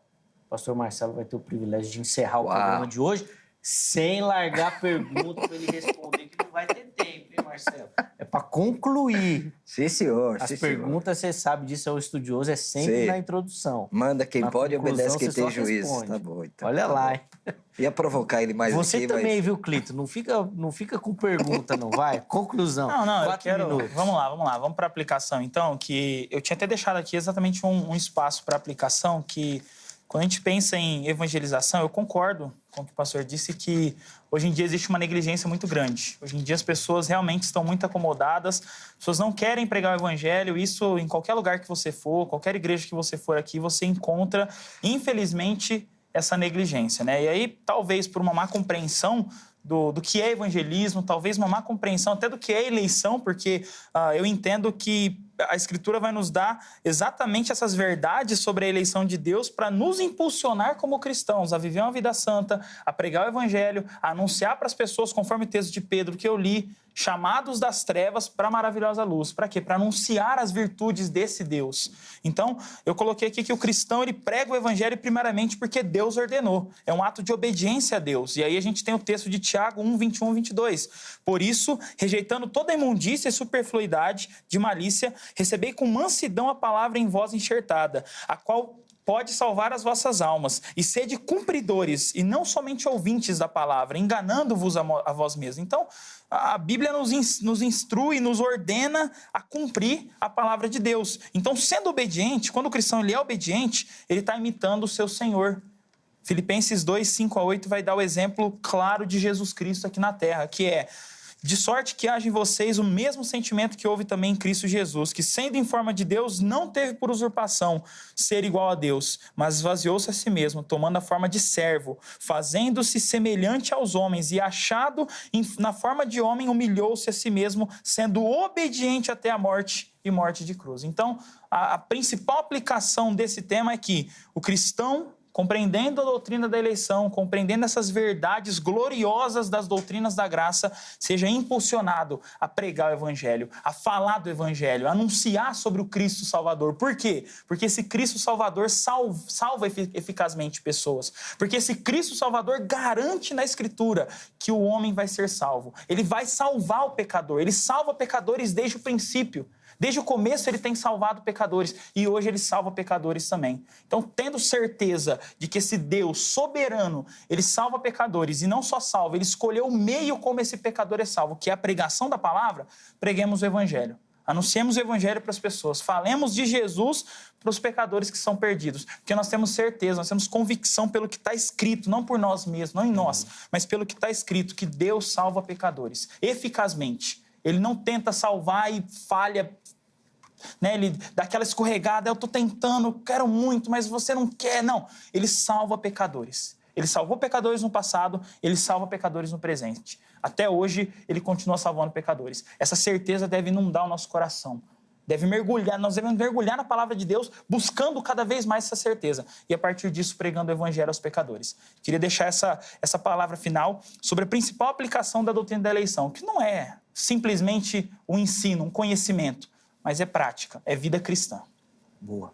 o pastor Marcelo vai ter o privilégio de encerrar o Uau. programa de hoje sem largar a pergunta para ele responder, que não vai ter tempo, hein, Marcelo? É para concluir. Sim, senhor. As sim, senhor. perguntas, você sabe disso, é o estudioso, é sempre Sim. na introdução. Manda quem Na pode, conclusão, obedece quem você tem só juízo. responde. Tá bom, então. Olha tá lá, bom. hein? Ia provocar ele mais Você aqui, também, mas... viu, Clito? Não fica com pergunta, não, vai? Conclusão. Não, eu 4 quero... minutos. Vamos lá. Vamos para a aplicação, então, que eu tinha até deixado aqui exatamente um espaço para aplicação que, quando a gente pensa em evangelização, eu concordo com o que o pastor disse, que hoje em dia existe uma negligência muito grande. Hoje em dia as pessoas realmente estão muito acomodadas, as pessoas não querem pregar o evangelho, isso em qualquer lugar que você for, qualquer igreja que você for aqui, você encontra, infelizmente, essa negligência, né? E aí, talvez por uma má compreensão do que é evangelismo, talvez uma má compreensão até do que é eleição, porque eu entendo que a Escritura vai nos dar exatamente essas verdades sobre a eleição de Deus para nos impulsionar como cristãos a viver uma vida santa, a pregar o evangelho, a anunciar para as pessoas, conforme o texto de Pedro que eu li, chamados das trevas para a maravilhosa luz. Para quê? Para anunciar as virtudes desse Deus. Então, eu coloquei aqui que o cristão, ele prega o evangelho primeiramente porque Deus ordenou. É um ato de obediência a Deus. E aí a gente tem o texto de Tiago 1, 21 e 22. Por isso, rejeitando toda imundícia e superfluidade de malícia, recebei com mansidão a palavra em vós enxertada, a qual pode salvar as vossas almas, e sede cumpridores, e não somente ouvintes da palavra, enganando-vos a vós mesmos. Então, a Bíblia nos instrui, nos ordena a cumprir a palavra de Deus. Então, sendo obediente, quando o cristão ele é obediente, ele está imitando o seu Senhor. Filipenses 2, 5 a 8 vai dar o exemplo claro de Jesus Cristo aqui na terra, que é: de sorte que haja em vocês o mesmo sentimento que houve também em Cristo Jesus, que, sendo em forma de Deus, não teve por usurpação ser igual a Deus, mas esvaziou-se a si mesmo, tomando a forma de servo, fazendo-se semelhante aos homens, e achado na forma de homem, humilhou-se a si mesmo, sendo obediente até a morte e morte de cruz. Então, a principal aplicação desse tema é que o cristão, compreendendo a doutrina da eleição, compreendendo essas verdades gloriosas das doutrinas da graça, seja impulsionado a pregar o evangelho, a falar do evangelho, a anunciar sobre o Cristo Salvador. Por quê? Porque esse Cristo Salvador salva eficazmente pessoas. Porque esse Cristo Salvador garante na Escritura que o homem vai ser salvo. Ele vai salvar o pecador. Ele salva pecadores desde o princípio. Desde o começo ele tem salvado pecadores e hoje ele salva pecadores também. Então, tendo certeza de que esse Deus soberano, ele salva pecadores e não só salva, ele escolheu o meio como esse pecador é salvo, que é a pregação da palavra, preguemos o evangelho. Anunciemos o evangelho para as pessoas, falemos de Jesus para os pecadores que são perdidos, porque nós temos certeza, nós temos convicção pelo que está escrito, não por nós mesmos, não em nós, mas pelo que está escrito, que Deus salva pecadores, eficazmente. Ele não tenta salvar e falha, né? Ele dá aquela escorregada, eu estou tentando, quero muito, mas você não quer. Não, ele salva pecadores. Ele salvou pecadores no passado, ele salva pecadores no presente. Até hoje, ele continua salvando pecadores. Essa certeza deve inundar o nosso coração. Nós devemos mergulhar na palavra de Deus, buscando cada vez mais essa certeza. E a partir disso, pregando o evangelho aos pecadores. Queria deixar essa palavra final sobre a principal aplicação da doutrina da eleição, que não é simplesmente um ensino, um conhecimento, mas é prática, é vida cristã. Boa.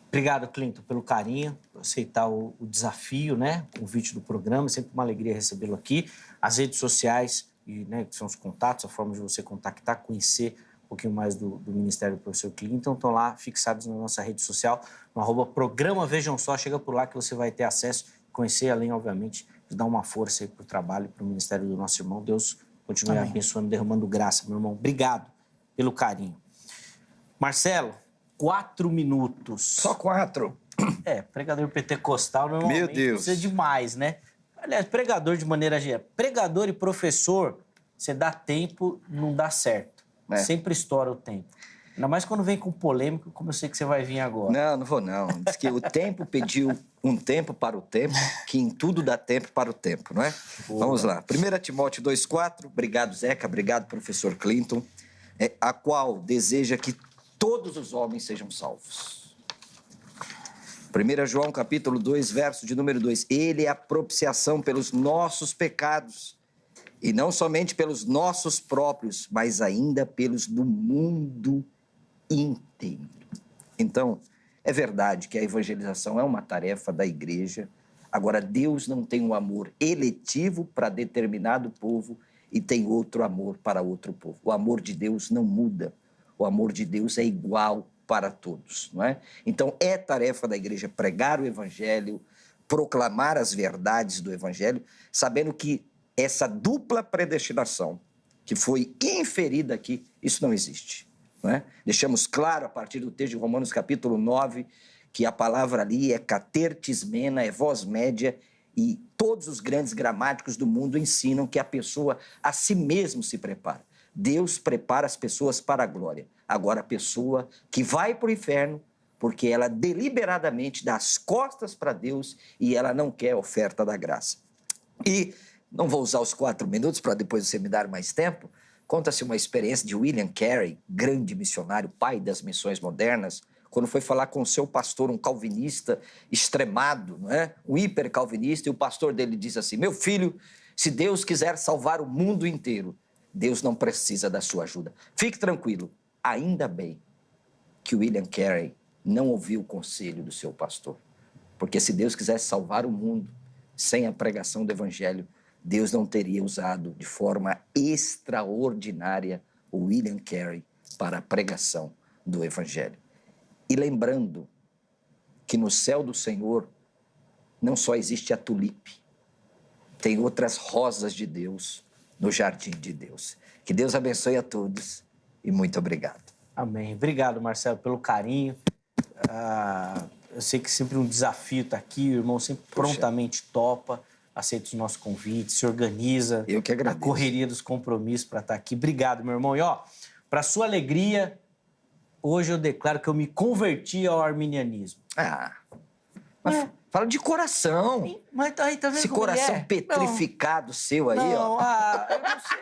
Obrigado, Clinton, pelo carinho, por aceitar o desafio, né? O convite do programa, é sempre uma alegria recebê-lo aqui. As redes sociais, né, que são os contatos, a forma de você contactar, conhecer um pouquinho mais do Ministério do Professor Clinton, estão lá fixados na nossa rede social, no @programa Vejam Só. Chega por lá que você vai ter acesso, conhecer, além, obviamente, de dar uma força aí para o trabalho, para o ministério do nosso irmão. Deus continue abençoando, derramando graça, meu irmão. Obrigado pelo carinho. Marcelo, 4 minutos. Só 4? Pregador pentecostal normalmente Meu Deus. precisa de mais, né? Aliás, pregador de maneira geral. Pregador e professor, você dá tempo, não dá certo. Sempre estoura o tempo. Ainda mais quando vem com polêmica, como eu sei que você vai vir agora. Não vou não. Diz que o tempo pediu um tempo para o tempo, que em tudo dá tempo para o tempo, não é? Boa. Vamos lá. 1 Timóteo 2,4. Obrigado, Zeca. Obrigado, professor Clinton. A qual deseja que todos os homens sejam salvos. 1 João, capítulo 2, verso de número 2. Ele é a propiciação pelos nossos pecados, e não somente pelos nossos próprios, mas ainda pelos do mundo inteiro. Então, É verdade que a evangelização é uma tarefa da igreja. Agora, Deus não tem um amor eletivo para determinado povo e tem outro amor para outro povo. O amor de Deus não muda. O amor de Deus é igual para todos, não é? Então, é tarefa da igreja pregar o evangelho, proclamar as verdades do evangelho, sabendo que essa dupla predestinação que foi inferida aqui, isso não existe, não é? Deixamos claro a partir do texto de Romanos capítulo 9, que a palavra ali é catertismena, é voz média, e todos os grandes gramáticos do mundo ensinam que a pessoa a si mesmo se prepara. Deus prepara as pessoas para a glória. Agora, a pessoa que vai para o inferno, porque ela deliberadamente dá as costas para Deus e ela não quer a oferta da graça. E não vou usar os 4 minutos para depois você me dar mais tempo. Conta-se uma experiência de William Carey, grande missionário, pai das missões modernas, quando foi falar com o seu pastor, um calvinista extremado, não é? Um hipercalvinista, e o pastor dele diz assim: meu filho, se Deus quiser salvar o mundo inteiro, Deus não precisa da sua ajuda. Fique tranquilo, ainda bem que William Carey não ouviu o conselho do seu pastor. Porque se Deus quisesse salvar o mundo sem a pregação do evangelho, Deus não teria usado de forma extraordinária o William Carey para a pregação do evangelho. E lembrando que no céu do Senhor não só existe a tulipe, tem outras rosas de Deus no jardim de Deus. Que Deus abençoe a todos e muito obrigado. Amém. Obrigado, Marcelo, pelo carinho. Eu sei que sempre um desafio estar aqui, o irmão sempre prontamente topa, aceita os nossos convites, se organiza. Eu que agradeço. A correria dos compromissos para estar aqui. Obrigado, meu irmão. E, para sua alegria, hoje eu declaro que eu me converti ao arminianismo. Mas fala de coração. Mas aí, tá vendo? Esse coração petrificado seu aí, não, eu não sei.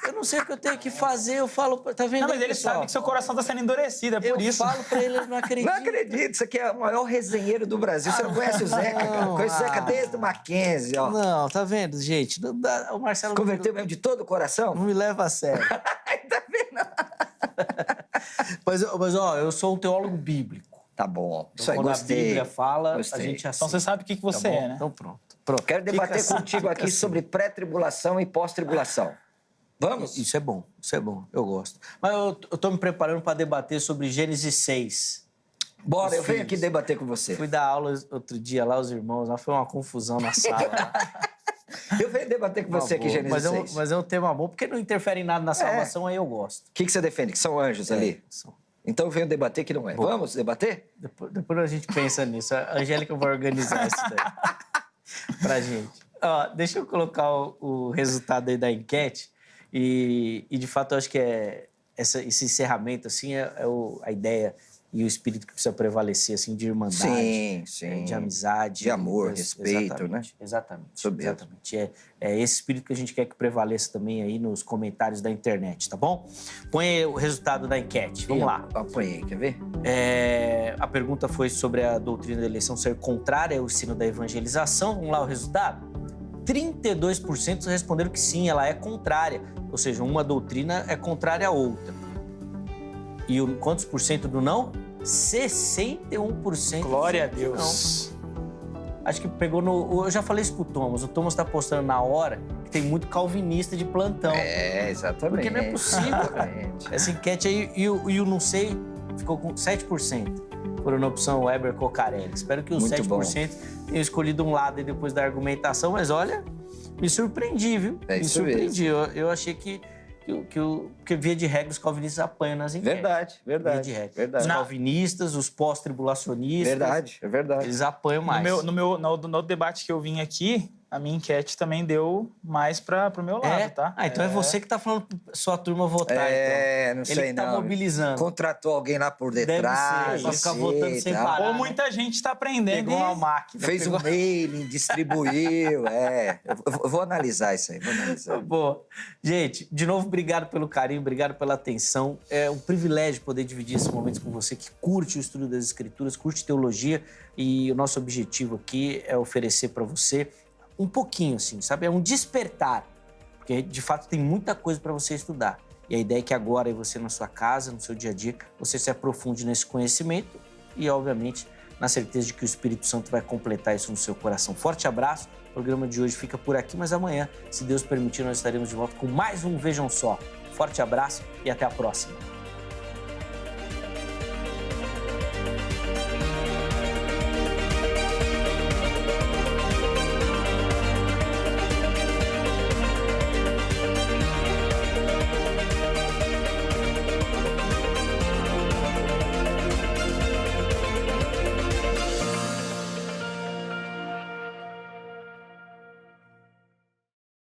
Eu não sei o que eu tenho que fazer, eu falo... Tá vendo? Não, mas ele sabe que seu coração está sendo endurecido, é por isso. Eu falo pra ele, ele não acredita. Não acredito, isso aqui é o maior resenheiro do Brasil. Você não conhece o Zeca, cara? Conhece o Zeca desde o Mackenzie, ó. Não, tá vendo, gente? Não dá, o Marcelo... Converteu mesmo de todo o coração? Não me leva a sério. Tá vendo? Mas, eu sou um teólogo bíblico. Tá bom. Então, Isso aí, quando gostei. a Bíblia fala, Gostei. a gente Então aceita. você sabe o que você é, né? Então pronto. Quero debater contigo aqui sobre pré-tribulação e pós-tribulação. Vamos? Isso é bom, eu gosto. Mas eu tô me preparando para debater sobre Gênesis 6. Bora, eu venho aqui debater com você. Fui dar aula outro dia lá, os irmãos, lá foi uma confusão na sala. Eu venho debater com você aqui, Gênesis 6. Mas é um tema bom, porque não interfere em nada na salvação, aí eu gosto. O que você defende? Que são anjos ali? São. Então eu venho debater que não é. Bom. Vamos debater? Depois a gente pensa nisso. A Angélica vai organizar isso daí pra gente. Deixa eu colocar o resultado aí da enquete. E de fato, eu acho que esse encerramento, assim, a ideia e o espírito que precisa prevalecer, assim, de irmandade, sim. de amizade. De amor, respeito, né? Exatamente. Sobre Exatamente. É esse espírito que a gente quer que prevaleça também aí nos comentários da internet, tá bom? Põe aí o resultado da enquete. Vamos lá. Apanhei, quer ver? A pergunta foi sobre a doutrina da eleição ser contrária ao ensino da evangelização. Vamos lá o resultado? 32% responderam que sim, ela é contrária. Ou seja, uma doutrina é contrária à outra. E quantos por cento do não? 61%. Glória a Deus. Não. Acho que pegou no... Eu já falei isso pro Thomas. O Thomas tá postando na hora que tem muito calvinista de plantão. Exatamente. Porque não é possível, cara. Essa enquete aí, e o não sei, ficou com 7%. Foram na opção Weber Cocarelli. Espero que os Muito 7% tenham escolhido um lado aí depois da argumentação, mas olha, me surpreendi, viu? É me isso surpreendi. Eu achei que via de regra os calvinistas apanham nas enquetes. Verdade. Via de regra. Verdade. Os calvinistas, os pós-tribulacionistas. Verdade. Eles apanham mais. No debate que eu vim aqui, a minha enquete também deu mais pro meu lado, tá? Então é você que tá falando pra sua turma votar, então. Não sei Ele que tá mobilizando. Contratou alguém lá por detrás. Pra ficar votando sem parar. Ou muita gente tá aprendendo. Pegou uma máquina. Fez um mailing, distribuiu. Eu vou analisar isso aí, Boa. Gente, de novo, obrigado pelo carinho, obrigado pela atenção. É um privilégio poder dividir esses momentos com você que curte o estudo das Escrituras, curte teologia, e o nosso objetivo aqui é oferecer para você um pouquinho, assim, sabe? É um despertar, porque de fato tem muita coisa para você estudar. E a ideia é que agora, você na sua casa, no seu dia a dia, você se aprofunde nesse conhecimento e, obviamente, na certeza de que o Espírito Santo vai completar isso no seu coração. Forte abraço, o programa de hoje fica por aqui, mas amanhã, se Deus permitir, nós estaremos de volta com mais um Vejam Só. Forte abraço e até a próxima.